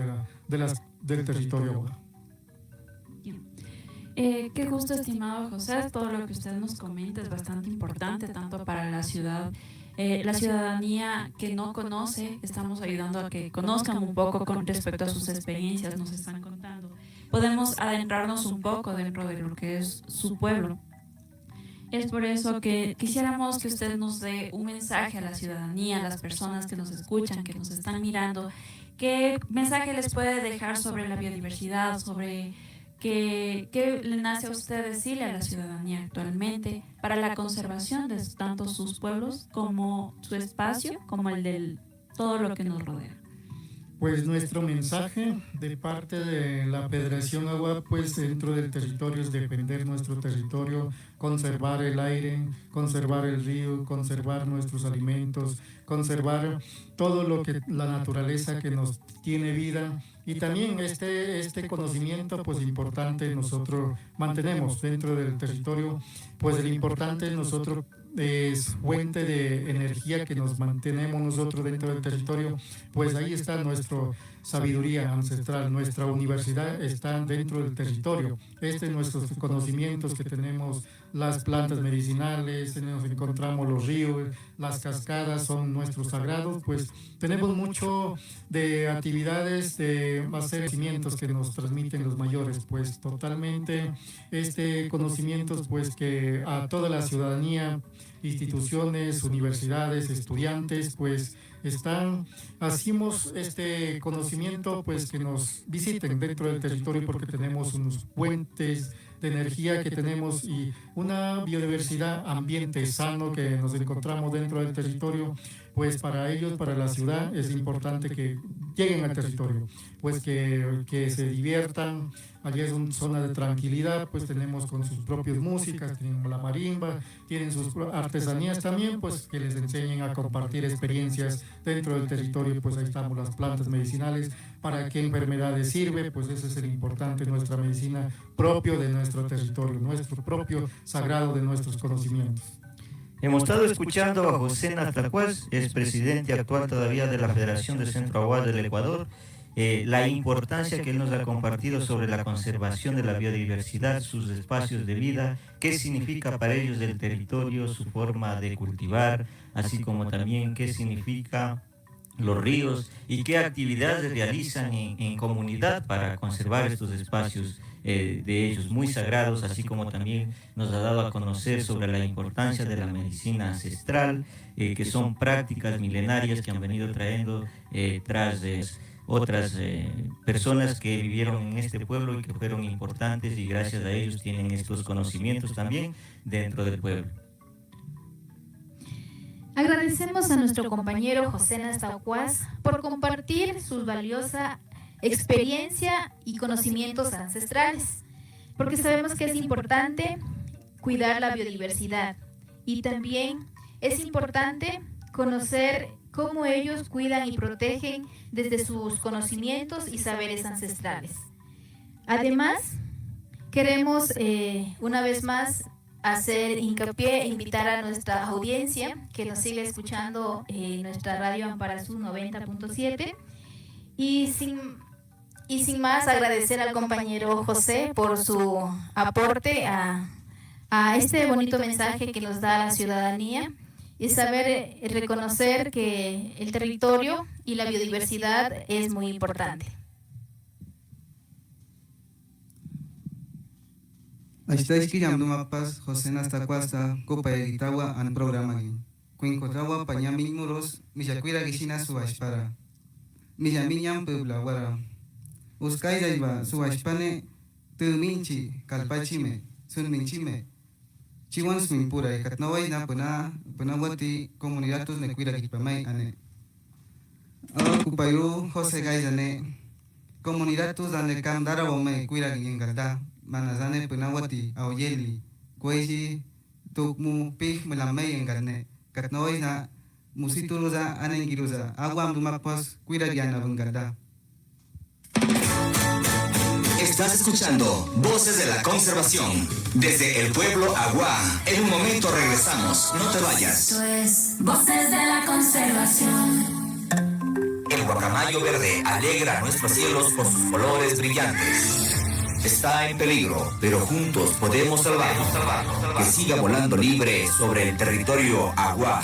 del territorio Agua. Qué gusto, estimado José, todo lo que usted nos comenta es bastante importante, tanto para la ciudad, la ciudadanía que no conoce, estamos ayudando a que conozcan un poco con respecto a sus experiencias, nos están contando. Podemos adentrarnos un poco dentro de lo que es su pueblo. Es por eso que quisiéramos que usted nos dé un mensaje a la ciudadanía, a las personas que nos escuchan, que nos están mirando. ¿Qué mensaje les puede dejar sobre la biodiversidad, sobre qué le nace a usted decirle a la ciudadanía actualmente para la conservación de tanto sus pueblos como su espacio, como el de todo lo que nos rodea? Pues nuestro mensaje de parte de la Federación Agua, pues dentro del territorio, es defender nuestro territorio, conservar el aire, conservar el río, conservar nuestros alimentos, conservar todo lo que la naturaleza que nos tiene vida. Y también este conocimiento, pues importante, nosotros mantenemos dentro del territorio, pues el importante nosotros es fuente de energía que nos mantenemos nosotros dentro del territorio, pues ahí está nuestra sabiduría ancestral, nuestra universidad está dentro del territorio. Nuestros conocimientos que tenemos, las plantas medicinales, nos encontramos los ríos, las cascadas son nuestros sagrados, pues tenemos mucho de actividades de conocimientos que nos transmiten los mayores, pues totalmente conocimientos pues que a toda la ciudadanía, instituciones, universidades, estudiantes, pues hacemos este conocimiento pues que nos visiten dentro del territorio, porque tenemos unos puentes de energía que tenemos y una biodiversidad, ambiente sano que nos encontramos dentro del territorio, pues para ellos, para la ciudad, es importante que lleguen al territorio, pues que se diviertan. Allí es una zona de tranquilidad, pues tenemos con sus propias músicas, tenemos la marimba, tienen sus artesanías también, pues que les enseñen a compartir experiencias dentro del territorio. Pues ahí estamos las plantas medicinales, para qué enfermedades sirve, pues ese es el importante, nuestra medicina propio de nuestro territorio, nuestro propio sagrado de nuestros conocimientos. Hemos estado escuchando a José Natacuaz, es presidente actual todavía de la Federación de Centro Aguá del Ecuador, la importancia que él nos ha compartido sobre la conservación de la biodiversidad, sus espacios de vida, qué significa para ellos el territorio, su forma de cultivar, así como también qué significa los ríos y qué actividades realizan en comunidad para conservar estos espacios de ellos muy sagrados, así como también nos ha dado a conocer sobre la importancia de la medicina ancestral, que son prácticas milenarias que han venido trayendo tras otras personas que vivieron en este pueblo y que fueron importantes, y gracias a ellos tienen estos conocimientos también dentro del pueblo. Agradecemos a nuestro compañero José Natacuaz por compartir su valiosa experiencia y conocimientos ancestrales, porque sabemos que es importante cuidar la biodiversidad y también es importante conocer cómo ellos cuidan y protegen desde sus conocimientos y saberes ancestrales. Además, queremos una vez más hacer hincapié e invitar a nuestra audiencia que nos siga escuchando en nuestra radio Amparasú 90.7 y sin más agradecer al compañero José por su aporte a este bonito mensaje que nos da a la ciudadanía y saber reconocer que el territorio y la biodiversidad es muy importante. Ashtais que llamó mapas José Natacuasta, Copa Editawa, an programa. Cuincotawa, Pañami Muros, Millacuira Guisina, su Ashpara. Millamiñam Pueblaguara. Uskai Daiva, su Ashpane, Tuminchi, Calpachime, Sunminchime. Chiwan Smimpura, y Katnawai na Punawati, Comunidades Necuira Kipamay, ane. Cupayru, José Gaidane, Comunidades Dane Kandara Wome, Cuira Guingalda. Manazane Punawati, Aoyeli, Kwesi, Tukmu, Pig, Melamay en Garne, Katnoina, Musituruza, Anengiruza, Aguam Dumapas, Cuiragiana Bungarda. Estás escuchando Voces de la Conservación desde el pueblo Aguá. En un momento regresamos, no te vayas. Esto es Voces de la Conservación. El guacamayo verde alegra nuestros cielos con sus colores brillantes. Está en peligro, pero juntos podemos salvarlo. Que siga volando libre sobre el territorio Aguá.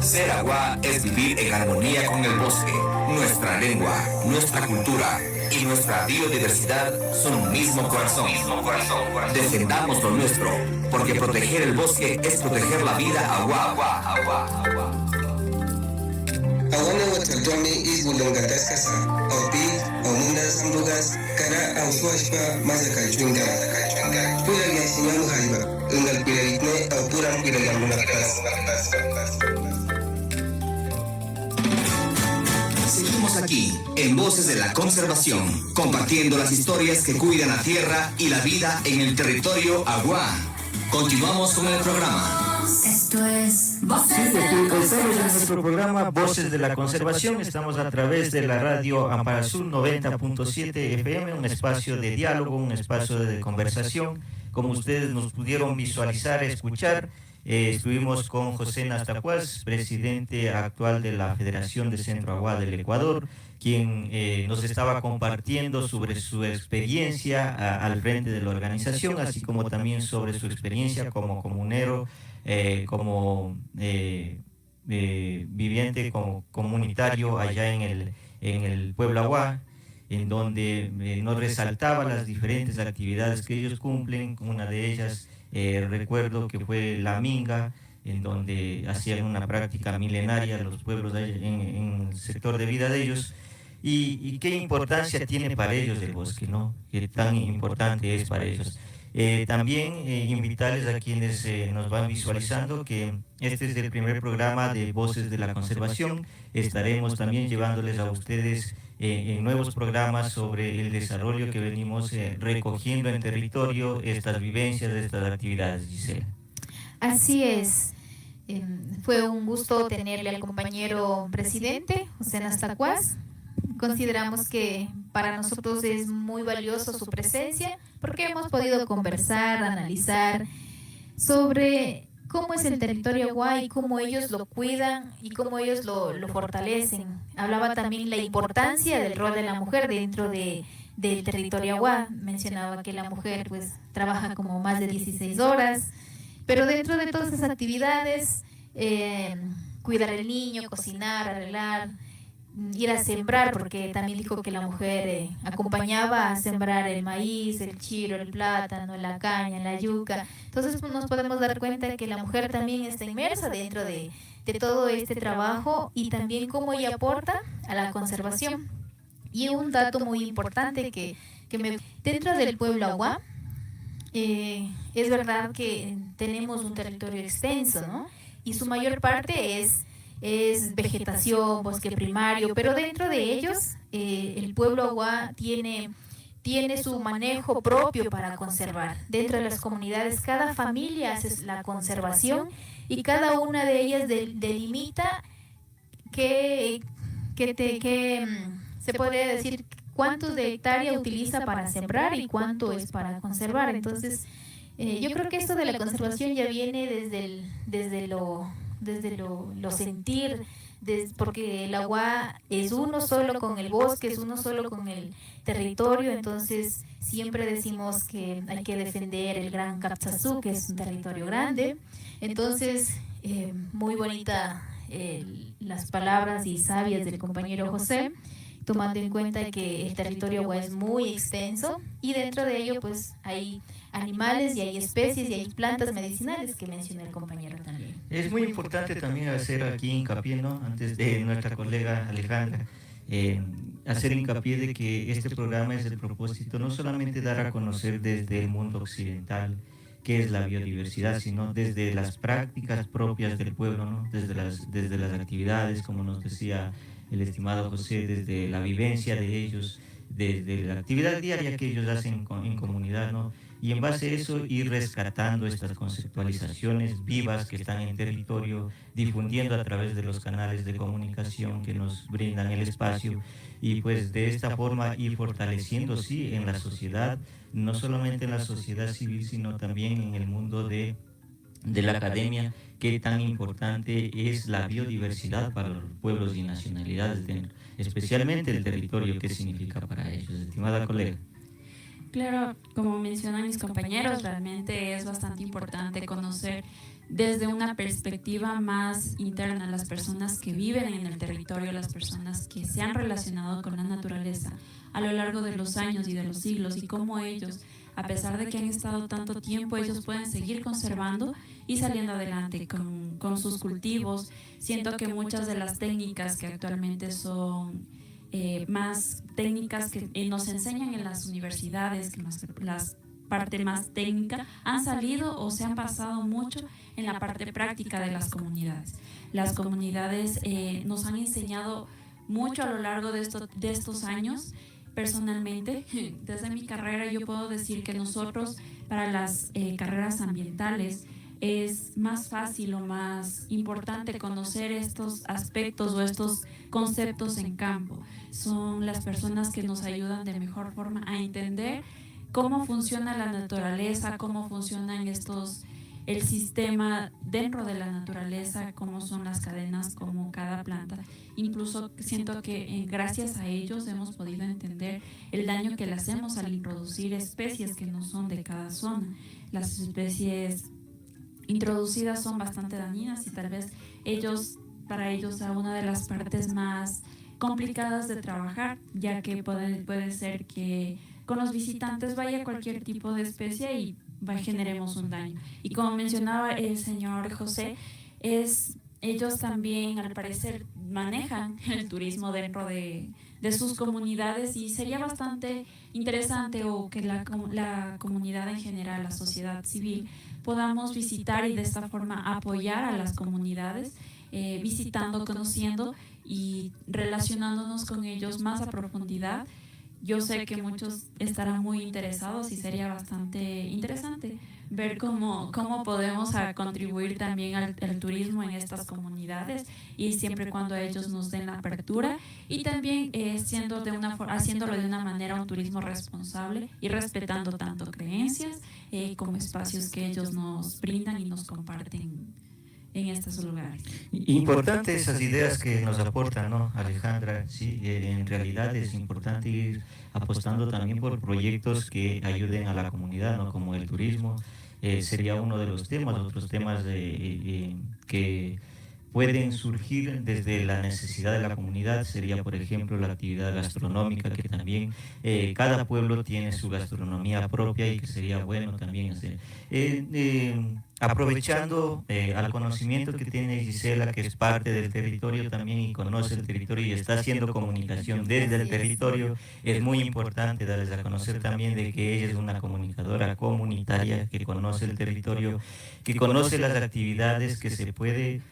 Ser Aguá es vivir en armonía con el bosque. Nuestra lengua, nuestra cultura y nuestra biodiversidad son un mismo corazón. Defendamos lo nuestro, porque proteger el bosque es proteger la vida Aguá. Awana wataltome is bulongatas kasa, au pi, au mundas ambugas, kara au suashpa mazakal chunga. Pura yasimamu haiba, ungal pilaritne au puram pilagamulakas. Seguimos aquí, en Voces de la Conservación, compartiendo las historias que cuidan la tierra y la vida en el territorio Aguá. Continuamos con el programa. Esto es Voces de la Estamos en Conservación. nuestro programa Voces de la Conservación. Estamos a través de la radio Amparasú 90.7 FM, un espacio de diálogo, un espacio de conversación. Como ustedes nos pudieron visualizar, escuchar, estuvimos con José Natacuaz, presidente actual de la Federación de Centro Aguá del Ecuador, quien nos estaba compartiendo sobre su experiencia al frente de la organización, así como también sobre su experiencia como comunero, como viviente, como comunitario allá en el pueblo Aguá, en donde nos resaltaba las diferentes actividades que ellos cumplen. Una de ellas Recuerdo que fue la Minga, en donde hacían una práctica milenaria los pueblos en el sector de vida de ellos. Y qué importancia tiene para ellos el bosque, ¿no? Qué tan importante es para ellos. También invitarles a quienes nos van visualizando que este es el primer programa de Voces de la Conservación. Estaremos también llevándoles a ustedes en nuevos programas sobre el desarrollo que venimos recogiendo en territorio, estas vivencias, estas actividades, Gisela. Así es. Fue un gusto tenerle al compañero presidente, José Nastacuaz. Consideramos que para nosotros es muy valioso su presencia porque hemos podido conversar, analizar sobre cómo es el territorio Aguá y cómo ellos lo cuidan y cómo ellos lo fortalecen. Hablaba también la importancia del rol de la mujer dentro del territorio Aguá. Mencionaba que la mujer pues trabaja como más de 16 horas, pero dentro de todas esas actividades, cuidar al niño, cocinar, arreglar, ir a sembrar, porque también dijo que la mujer acompañaba a sembrar el maíz, el chiro, el plátano, la caña, la yuca. Entonces pues, nos podemos dar cuenta de que la mujer también está inmersa dentro de todo este trabajo y también cómo ella aporta a la conservación. Y un dato muy importante que dentro del pueblo Aguá, es verdad que tenemos un territorio extenso, ¿no? Y su mayor parte es vegetación, bosque primario, pero dentro de ellos el pueblo Aguá tiene su manejo propio para conservar. Dentro de las comunidades, cada familia hace la conservación y cada una de ellas delimita que se puede decir cuántos de hectárea utiliza para sembrar y cuánto es para conservar. Entonces, yo creo que esto de la conservación ya viene desde lo sentir, porque el agua es uno solo con el bosque, es uno solo con el territorio. Entonces siempre decimos que hay que defender el Gran Capsazú, que es un territorio grande. Entonces muy bonita las palabras y sabias del compañero José, tomando en cuenta que el territorio agua es muy extenso y dentro de ello pues hay animales y hay especies y hay plantas medicinales que mencionó el compañero también. Es muy importante también hacer aquí hincapié, ¿no? Antes de nuestra colega Alejandra, hacer hincapié de que este programa es el propósito no solamente dar a conocer desde el mundo occidental qué es la biodiversidad, sino desde las prácticas propias del pueblo, ¿no? Desde las actividades, como nos decía el estimado José, desde la vivencia de ellos, desde la actividad diaria que ellos hacen en comunidad, ¿no? Y en base a eso ir rescatando estas conceptualizaciones vivas que están en territorio, difundiendo a través de los canales de comunicación que nos brindan el espacio y pues de esta forma ir fortaleciendo, sí, en la sociedad, no solamente en la sociedad civil, sino también en el mundo de la academia, qué tan importante es la biodiversidad para los pueblos y nacionalidades, especialmente el territorio, qué significa para ellos, estimada colega. Claro, como mencionan mis compañeros, realmente es bastante importante conocer desde una perspectiva más interna las personas que viven en el territorio, las personas que se han relacionado con la naturaleza a lo largo de los años y de los siglos y cómo ellos, a pesar de que han estado tanto tiempo, ellos pueden seguir conservando y saliendo adelante con sus cultivos. Siento que muchas de las técnicas que actualmente son más técnicas que nos enseñan en las universidades, que las parte más técnica, han salido o se han basado mucho en la parte práctica de las comunidades. Las comunidades nos han enseñado mucho a lo largo de estos años. Personalmente, desde mi carrera yo puedo decir que nosotros para las carreras ambientales es más fácil o más importante conocer estos aspectos o estos conceptos en campo. Son las personas que nos ayudan de mejor forma a entender cómo funciona la naturaleza, cómo funcionan el sistema dentro de la naturaleza, cómo son las cadenas, como cada planta. Incluso siento que gracias a ellos hemos podido entender el daño que le hacemos al introducir especies que no son de cada zona. Las especies introducidas son bastante dañinas y tal vez para ellos es una de las partes más complicadas de trabajar, ya que puede ser que con los visitantes vaya cualquier tipo de especie y generemos un daño. Y como mencionaba el señor José, ellos también al parecer manejan el turismo dentro de sus comunidades, y sería bastante interesante o que la comunidad en general, la sociedad civil, podamos visitar y de esta forma apoyar a las comunidades, visitando, conociendo y relacionándonos con ellos más a profundidad. Yo sé que muchos estarán muy interesados y sería bastante interesante ver cómo podemos contribuir también al turismo en estas comunidades, y siempre y cuando ellos nos den la apertura, y también haciéndolo de una manera un turismo responsable y respetando tanto creencias como espacios que ellos nos brindan y nos comparten en estos lugares. Importante esas ideas que nos aportan, ¿no, Alejandra? Sí, en realidad es importante ir apostando también por proyectos que ayuden a la comunidad, ¿no? Como el turismo, sería uno de los temas. Otros temas que pueden surgir desde la necesidad de la comunidad sería, por ejemplo, la actividad gastronómica, que también cada pueblo tiene su gastronomía propia, y que sería bueno también hacer. Aprovechando al conocimiento que tiene Gisela, que es parte del territorio también y conoce el territorio y está haciendo comunicación desde el territorio, es muy importante darles a conocer también de que ella es una comunicadora comunitaria que conoce el territorio, que conoce las actividades que se puede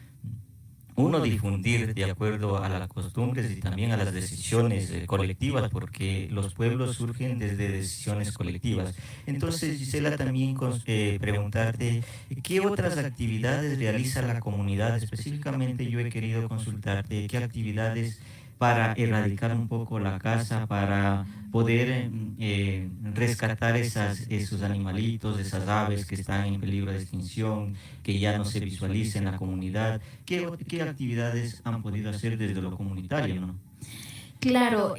uno difundir de acuerdo a las costumbres y también a las decisiones colectivas, porque los pueblos surgen desde decisiones colectivas. Entonces, Gisela, también preguntarte, ¿qué otras actividades realiza la comunidad? Específicamente yo he querido consultarte qué actividades para erradicar un poco la caza, para poder rescatar esos animalitos, esas aves que están en peligro de extinción, que ya no se visualiza en la comunidad. ¿Qué actividades han podido hacer desde lo comunitario, no? Claro,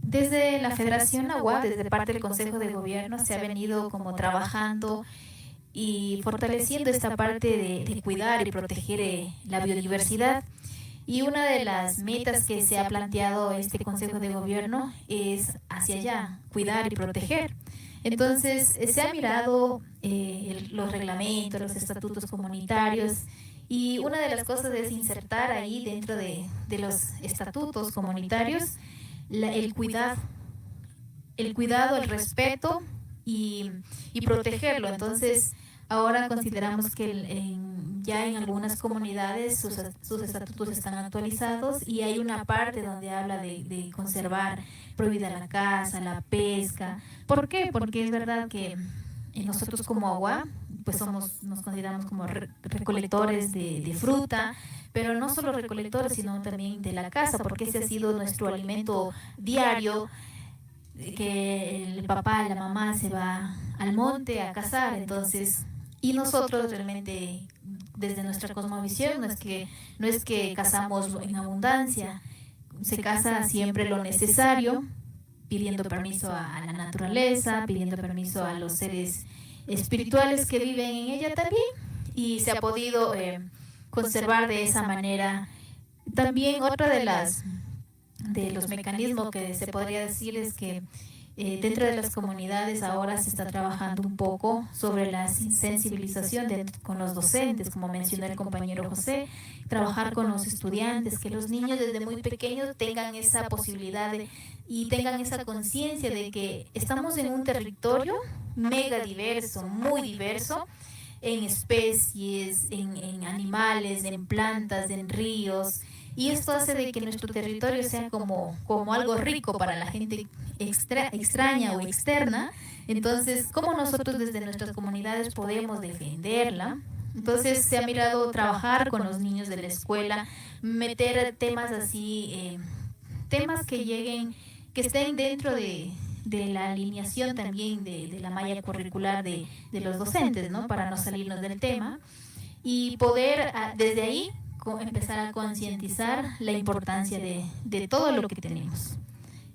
desde la Federación Agua, desde parte del Consejo de Gobierno, se ha venido como trabajando y fortaleciendo esta parte de cuidar y proteger la biodiversidad. Y una de las metas que se ha planteado este Consejo de Gobierno es hacia allá, cuidar y proteger. Entonces, se ha mirado los reglamentos, los estatutos comunitarios, y una de las cosas es insertar ahí dentro de los estatutos comunitarios el cuidado, el respeto y protegerlo. Entonces, ahora consideramos que ya en algunas comunidades sus estatutos están actualizados, y hay una parte donde habla de conservar, prohibida la caza, la pesca. ¿Por qué? Porque es verdad que nosotros como Agua, pues nos consideramos como recolectores de fruta, pero no solo recolectores, sino también de la caza, porque ese ha sido nuestro alimento diario, que el papá y la mamá se va al monte a cazar. Entonces, y nosotros realmente, desde nuestra cosmovisión, no es que cazamos en abundancia, se caza siempre lo necesario, pidiendo permiso a la naturaleza, pidiendo permiso a los seres espirituales que viven en ella también, y se ha podido conservar de esa manera. También otra de los mecanismos que se podría decir es que dentro de las comunidades ahora se está trabajando un poco sobre la sensibilización con los docentes, como mencionó el compañero José, trabajar con los estudiantes, que los niños desde muy pequeños tengan esa posibilidad y tengan esa conciencia de que estamos en un territorio mega diverso, muy diverso, en especies, en animales, en plantas, en ríos. Y esto hace de que nuestro territorio sea como algo rico para la gente extraña o externa. Entonces, ¿cómo nosotros desde nuestras comunidades podemos defenderla? Entonces, se ha mirado trabajar con los niños de la escuela, meter temas así, temas que lleguen, que estén dentro de la alineación también de la malla curricular de los docentes, ¿no? Para no salirnos del tema, y poder desde ahí empezar a concientizar la importancia de todo lo que tenemos.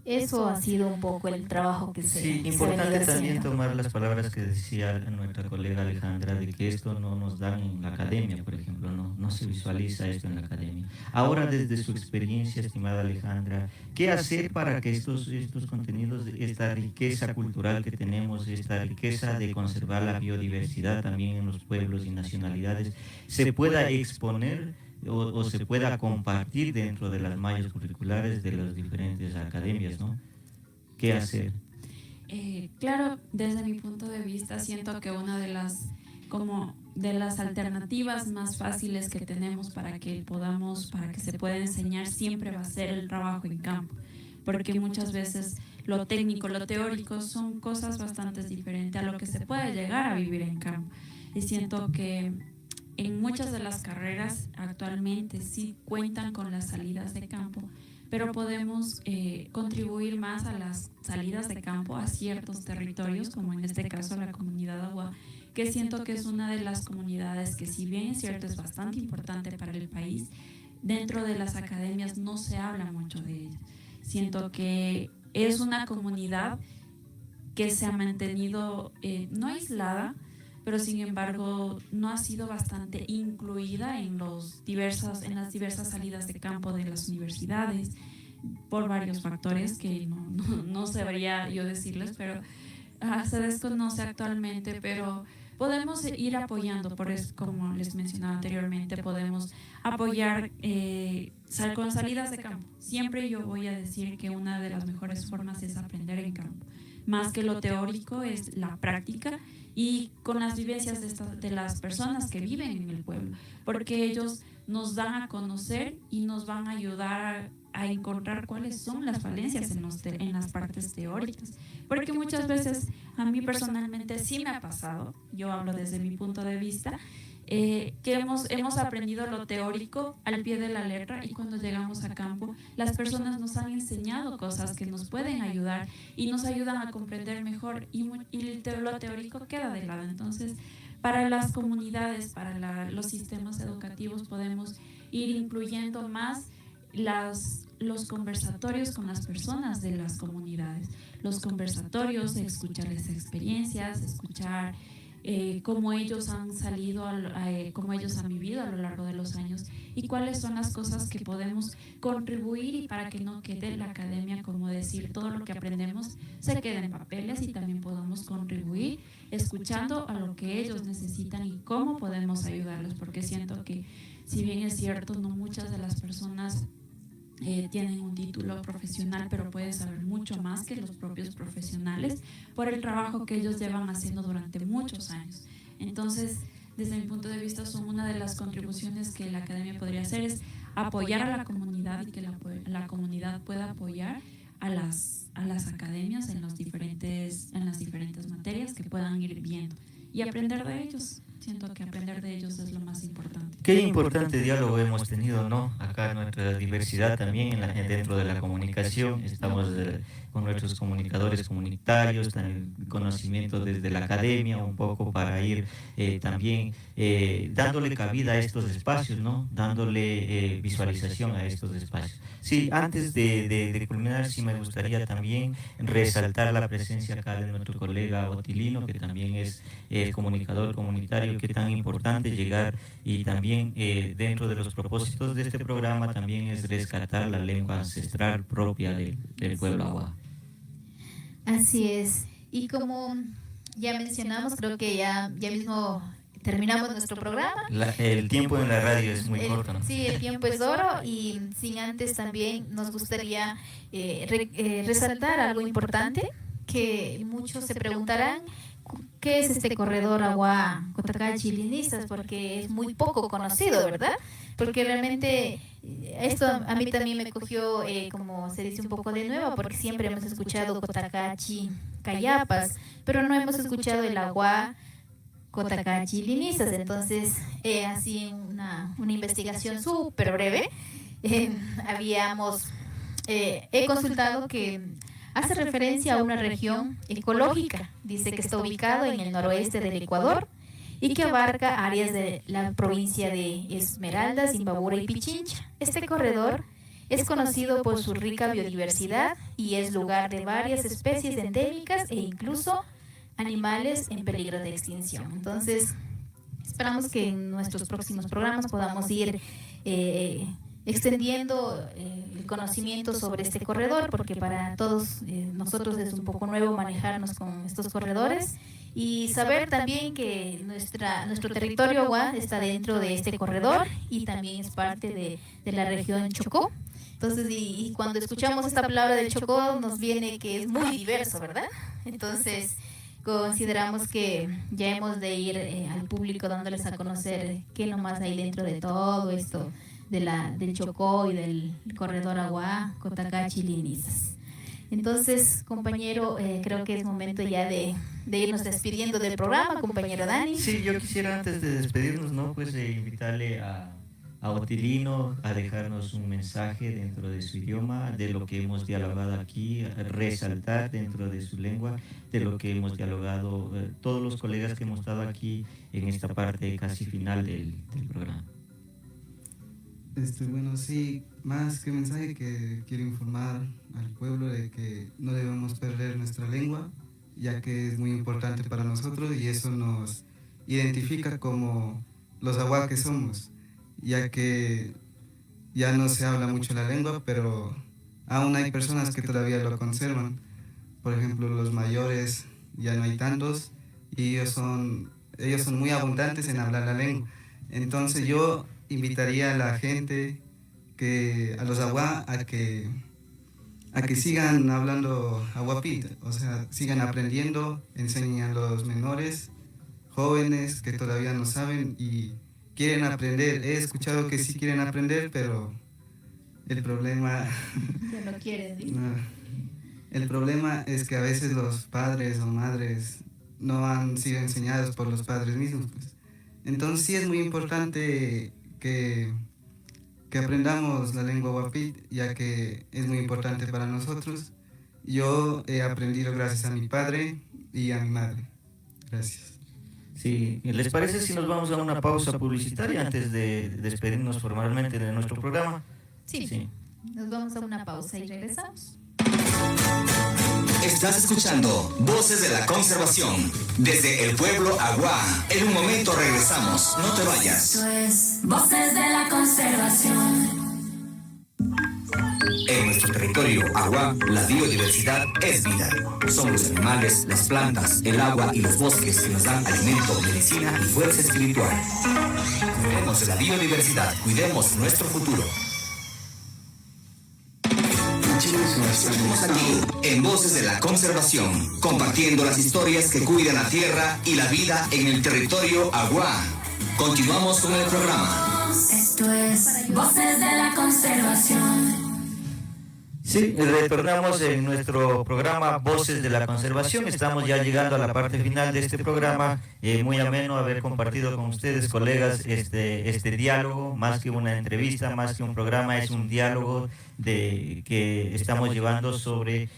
Eso ha sido un poco el trabajo que Sí, se importante ha venido también haciendo. tomar las palabras que decía nuestra colega Alejandra, de que esto no nos dan en la academia, por ejemplo, no se visualiza esto en la academia. Ahora, desde su experiencia, estimada Alejandra, ¿qué hacer para que estos contenidos, esta riqueza cultural que tenemos, esta riqueza de conservar la biodiversidad también en los pueblos y nacionalidades, se pueda exponer o se pueda compartir dentro de las mallas curriculares de las diferentes academias, ¿no? ¿Qué hacer? Claro, desde mi punto de vista siento que una de las alternativas más fáciles que tenemos para que se pueda enseñar siempre va a ser el trabajo en campo, porque muchas veces lo técnico, lo teórico son cosas bastante diferentes a lo que se puede llegar a vivir en campo. Y siento que en muchas de las carreras actualmente sí cuentan con las salidas de campo, pero podemos contribuir más a las salidas de campo a ciertos territorios, como en este caso la comunidad Agua, que siento que es una de las comunidades que, si bien es cierto, es bastante importante para el país, dentro de las academias no se habla mucho de ella. Siento que es una comunidad que se ha mantenido no aislada, pero sin embargo no ha sido bastante incluida en las diversas salidas de campo de las universidades, por varios factores que no sabría yo decirles, pero se desconoce actualmente, pero podemos ir apoyando, por eso, como les mencionaba anteriormente, podemos apoyar con salidas de campo. Siempre yo voy a decir que una de las mejores formas es aprender en campo. Más que lo teórico es la práctica y con las vivencias de las personas que viven en el pueblo, porque ellos nos dan a conocer y nos van a ayudar a encontrar cuáles son las falencias en las partes teóricas, porque muchas veces a mí personalmente sí me ha pasado, yo hablo desde mi punto de vista, que hemos aprendido lo teórico al pie de la letra, y cuando llegamos a campo las personas nos han enseñado cosas que nos pueden ayudar y nos ayudan a comprender mejor, y lo teórico queda de lado. Entonces, para las comunidades, para los sistemas educativos, podemos ir incluyendo más los conversatorios con las personas de las comunidades, los conversatorios, escucharles experiencias, escuchar cómo ellos han salido, cómo ellos han vivido a lo largo de los años y cuáles son las cosas que podemos contribuir, y para que no quede la academia, como decir, todo lo que aprendemos se quede en papeles, y también podamos contribuir escuchando a lo que ellos necesitan y cómo podemos ayudarlos, porque siento que, si bien es cierto, no muchas de las personas tienen un título profesional, pero pueden saber mucho más que los propios profesionales por el trabajo que ellos llevan haciendo durante muchos años. Entonces, desde mi punto de vista, son una de las contribuciones que la academia podría hacer, es apoyar a la comunidad, y que la comunidad pueda apoyar a las academias en las diferentes materias que puedan ir viendo y aprender de ellos. Siento que aprender de ellos es lo más importante. Qué importante diálogo hemos tenido, ¿no? Acá nuestra diversidad también dentro de la comunicación. Estamos con nuestros comunicadores comunitarios, el conocimiento desde la academia, un poco para ir también dándole cabida a estos espacios, ¿no? Dándole visualización a estos espacios. Sí, antes de culminar, sí me gustaría también resaltar la presencia acá de nuestro colega Otilino, que también es comunicador comunitario, que tan importante llegar, y también dentro de los propósitos de este programa también es rescatar la lengua ancestral propia del pueblo Agua. Así es, y como ya mencionamos, creo que ya mismo terminamos nuestro programa. El tiempo en la radio es muy corto, ¿no? Sí, el tiempo es oro, y sin antes también nos gustaría resaltar algo importante, que muchos se preguntarán: ¿qué es este corredor Agua Cotacachi Linizas? Porque es muy poco conocido, ¿verdad? Porque realmente esto a mí también me cogió, como se dice, un poco de nuevo, porque siempre hemos escuchado Cotacachi, Cayapas, pero no hemos escuchado el Agua Cotacachi Linizas. Entonces, así una investigación súper breve, he consultado que hace referencia a una región ecológica. Dice que está ubicado en el noroeste del Ecuador y que abarca áreas de la provincia de Esmeraldas, Imbabura y Pichincha. Este corredor Es conocido por su rica biodiversidad y es lugar de varias especies endémicas e incluso animales en peligro de extinción. Entonces, esperamos que en nuestros próximos programas podamos ir extendiendo el conocimiento sobre este corredor, porque para todos nosotros es un poco nuevo manejarnos con estos corredores, y saber también que nuestro territorio Agua está dentro de este corredor y también es parte de la región Chocó. Entonces, y cuando escuchamos esta palabra del Chocó nos viene que es muy diverso, ¿verdad? Entonces, consideramos que ya hemos de ir al público dándoles a conocer qué nomás hay dentro de todo esto del Chocó y del corredor Agua, Cotacachi y Linizas. Entonces, compañero, creo que es momento ya de irnos despidiendo del programa, compañero Dani. Sí, yo quisiera antes de despedirnos, ¿no? Pues invitarle a Otilino a dejarnos un mensaje dentro de su idioma, de lo que hemos dialogado aquí, resaltar dentro de su lengua, de lo que hemos dialogado todos los colegas que hemos estado aquí en esta parte casi final del programa. Bueno, sí, más que mensaje, que quiero informar al pueblo de que no debemos perder nuestra lengua, ya que es muy importante para nosotros y eso nos identifica como los agua que somos, ya que ya no se habla mucho la lengua, pero aún hay personas que todavía lo conservan. Por ejemplo, los mayores ya no hay tantos y ellos son muy abundantes en hablar la lengua. Entonces yo invitaría a la gente, a los agua, a que sigan hablando aguapit, o sea, sigan aprendiendo, enseñen a los menores, jóvenes que todavía no saben y quieren aprender. He escuchado que sí quieren aprender, pero el problema... Ya no quieren, ¿sí? No, el problema es que a veces los padres o madres no han sido enseñados por los padres mismos, pues. Entonces sí es muy importante que aprendamos la lengua Aguapit, ya que es muy importante para nosotros. Yo he aprendido gracias a mi padre y a mi madre. Gracias. Sí, ¿les parece si nos vamos a una pausa publicitaria antes de despedirnos formalmente de nuestro programa? Sí. Nos vamos a una pausa y regresamos. Estás escuchando Voces de la Conservación desde el pueblo Agua. En un momento regresamos, no te vayas. Esto es Voces de la Conservación. En nuestro territorio Agua, la biodiversidad es vida. Son los animales, las plantas, el agua y los bosques que nos dan alimento, medicina y fuerza espiritual. Cuidemos de la biodiversidad, cuidemos nuestro futuro. Estamos aquí en Voces de la Conservación, compartiendo las historias que cuidan la tierra y la vida en el territorio Agua. Continuamos con el programa. Esto es Voces de la Conservación. Sí, retornamos en nuestro programa Voces de la Conservación. Estamos ya llegando a la parte final de este programa. Muy ameno haber compartido con ustedes, colegas, este diálogo, más que una entrevista, más que un programa, es un diálogo que estamos llevando sobre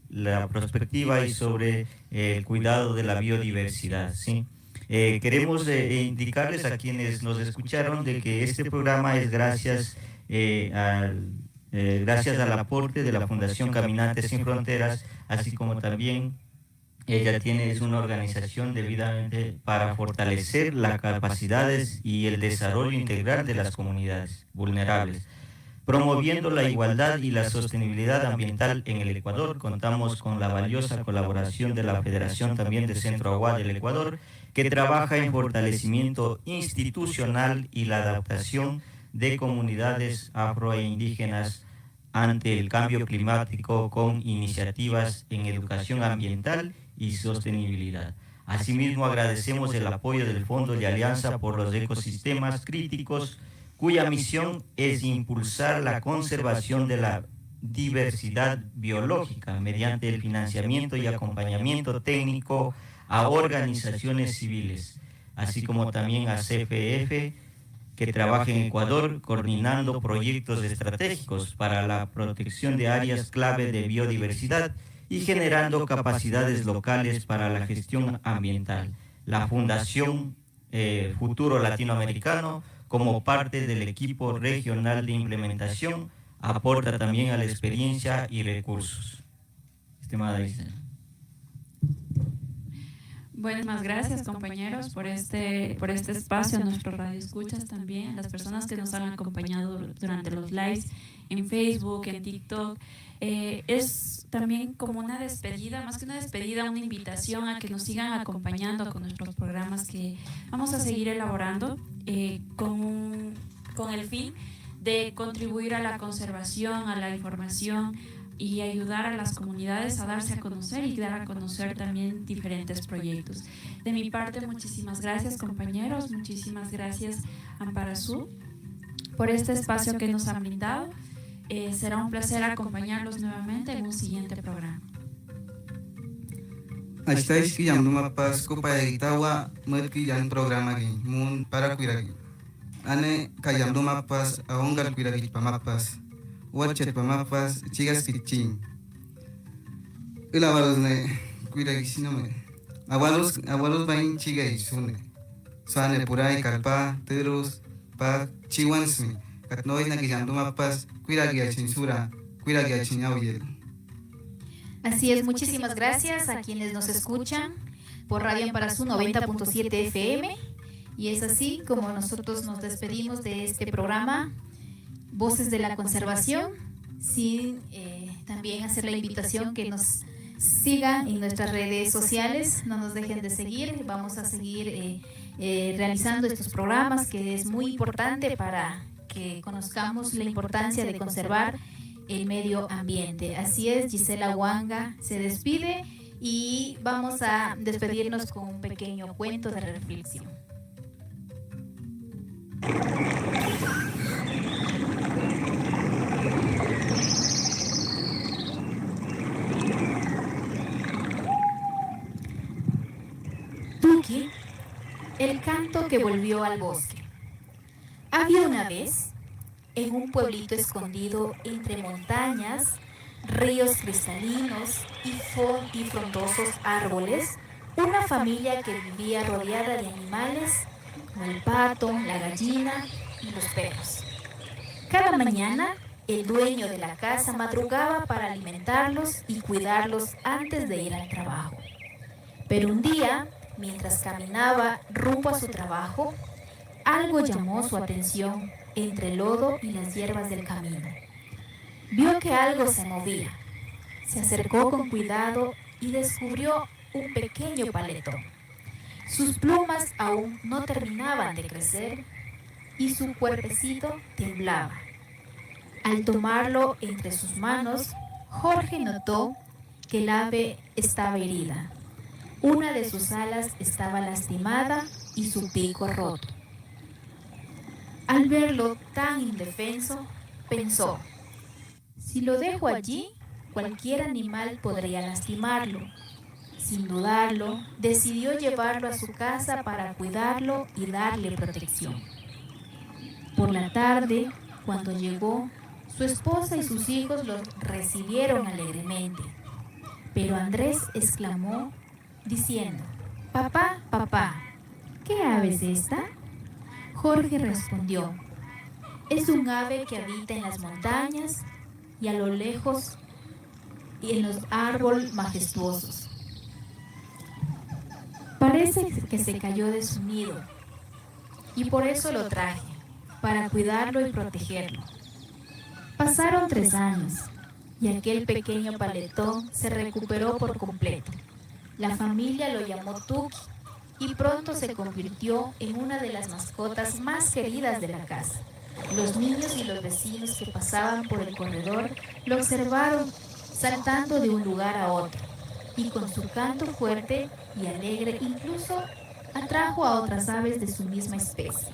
la perspectiva y sobre el cuidado de la biodiversidad, ¿sí? Queremos indicarles a quienes nos escucharon de que este programa es gracias al aporte de la Fundación Caminantes Sin Fronteras, así como también ella es una organización debidamente para fortalecer las capacidades y el desarrollo integral de las comunidades vulnerables. Promoviendo la igualdad y la sostenibilidad ambiental en el Ecuador, contamos con la valiosa colaboración de la Federación también de Centro Agua del Ecuador, que trabaja en fortalecimiento institucional y la adaptación de comunidades afro e indígenas ante el cambio climático con iniciativas en educación ambiental y sostenibilidad. Asimismo, agradecemos el apoyo del Fondo de Alianza por los Ecosistemas Críticos, cuya misión es impulsar la conservación de la diversidad biológica mediante el financiamiento y acompañamiento técnico a organizaciones civiles, así como también a CFF, que trabaja en Ecuador coordinando proyectos estratégicos para la protección de áreas clave de biodiversidad y generando capacidades locales para la gestión ambiental. La Fundación Futuro Latinoamericano, como parte del equipo regional de implementación, aporta también a la experiencia y recursos. Estimada Isela. Buenas gracias, compañeros, por este espacio, a nuestros radioescuchas también, las personas que nos han acompañado durante los lives en Facebook, en TikTok. Es también como una despedida, más que una despedida, una invitación a que nos sigan acompañando con nuestros programas que vamos a seguir elaborando con el fin de contribuir a la conservación, a la información y ayudar a las comunidades a darse a conocer y dar a conocer también diferentes proyectos. De mi parte, muchísimas gracias, compañeros, muchísimas gracias, Amparazú, por este espacio que nos han brindado. Será un placer acompañarlos nuevamente en un siguiente programa. Estáis que llamando mapas copa de Itawa, merki yang programa aquí, mun para cuidar. Ane kayamdo mapas a ongal cuidar pa mapas. Watchet pa mapas chigas kitching. Ilawalos ne cuidar que si no me. Abuelos vain chiga y sune. Sane purai kalpa teros pa chiwansmi. Katnoy na kayamdo mapas cuidar que censura, cuidar que chiñauyel. Así es, muchísimas gracias a quienes nos escuchan por Radio Amparazú 90.7 FM. Y es así como nosotros nos despedimos de este programa Voces de la Conservación, sin también hacer la invitación que nos sigan en nuestras redes sociales, no nos dejen de seguir, vamos a seguir realizando estos programas que es muy importante para que conozcamos la importancia de conservar el medio ambiente. Así es, Gisela Huanga se despide y vamos a despedirnos con un pequeño cuento de reflexión. Tuki, el canto que volvió al bosque. Había una vez, en un pueblito escondido entre montañas, ríos cristalinos y frondosos árboles, una familia que vivía rodeada de animales como el pato, la gallina y los perros. Cada mañana, el dueño de la casa madrugaba para alimentarlos y cuidarlos antes de ir al trabajo. Pero un día, mientras caminaba rumbo a su trabajo, algo llamó su atención entre el lodo y las hierbas del camino. Vio que algo se movía. Se acercó con cuidado y descubrió un pequeño paletón. Sus plumas aún no terminaban de crecer y su cuerpecito temblaba. Al tomarlo entre sus manos, Jorge notó que el ave estaba herida. Una de sus alas estaba lastimada y su pico roto. Al verlo tan indefenso, pensó: si lo dejo allí, cualquier animal podría lastimarlo. Sin dudarlo, decidió llevarlo a su casa para cuidarlo y darle protección. Por la tarde, cuando llegó, su esposa y sus hijos lo recibieron alegremente. Pero Andrés exclamó diciendo: «Papá, papá, ¿qué ave es esta?». Jorge respondió: «Es un ave que habita en las montañas y a lo lejos y en los árboles majestuosos. Parece que se cayó de su nido y por eso lo traje, para cuidarlo y protegerlo». Pasaron 3 años y aquel pequeño paletón se recuperó por completo. La familia lo llamó Tuki y pronto se convirtió en una de las mascotas más queridas de la casa. Los niños y los vecinos que pasaban por el corredor lo observaron saltando de un lugar a otro y con su canto fuerte y alegre incluso atrajo a otras aves de su misma especie.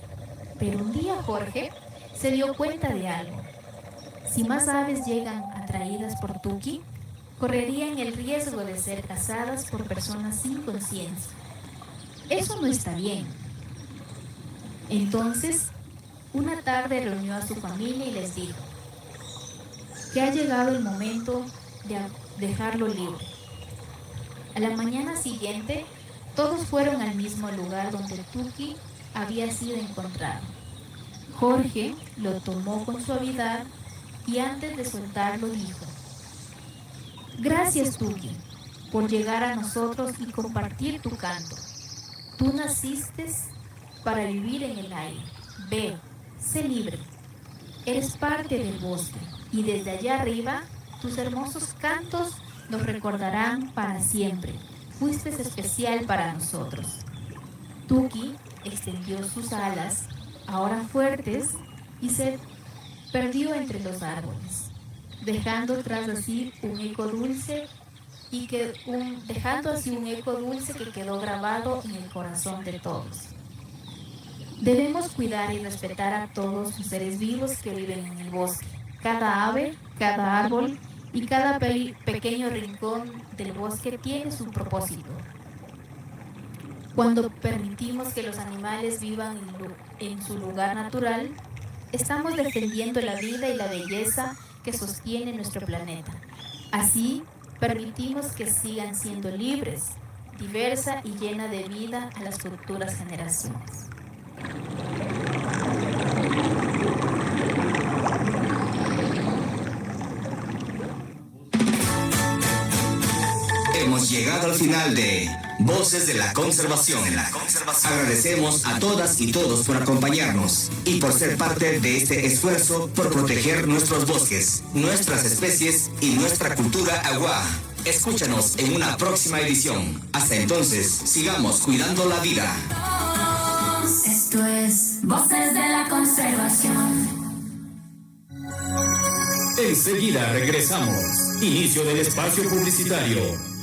Pero un día Jorge se dio cuenta de algo. Si más aves llegan atraídas por Tuki, correrían el riesgo de ser cazadas por personas sin conciencia. Eso no está bien. Entonces, una tarde reunió a su familia y les dijo que ha llegado el momento de dejarlo libre. A la mañana siguiente, todos fueron al mismo lugar donde Tuki había sido encontrado. Jorge lo tomó con suavidad y antes de soltarlo dijo: gracias, Tuki, por llegar a nosotros y compartir tu canto. Tú naciste para vivir en el aire. Ve, sé libre. Eres parte del bosque y desde allá arriba tus hermosos cantos nos recordarán para siempre. Fuiste especial para nosotros. Tuki extendió sus alas, ahora fuertes, y se perdió entre los árboles, dejando tras así un eco dulce que quedó grabado en el corazón de todos. Debemos cuidar y respetar a todos los seres vivos que viven en el bosque. Cada ave, cada árbol y cada pequeño rincón del bosque tiene su propósito. Cuando permitimos que los animales vivan en su lugar natural, estamos defendiendo la vida y la belleza que sostiene nuestro planeta. Así, permitimos que sigan siendo libres, diversa y llena de vida a las futuras generaciones. Hemos llegado al final de Voces de la Conservación. Agradecemos a todas y todos por acompañarnos y por ser parte de este esfuerzo por proteger nuestros bosques, nuestras especies y nuestra cultura agua. Escúchanos en una próxima edición. Hasta entonces, sigamos cuidando la vida. Esto es Voces de la Conservación. Enseguida regresamos. Inicio del espacio publicitario.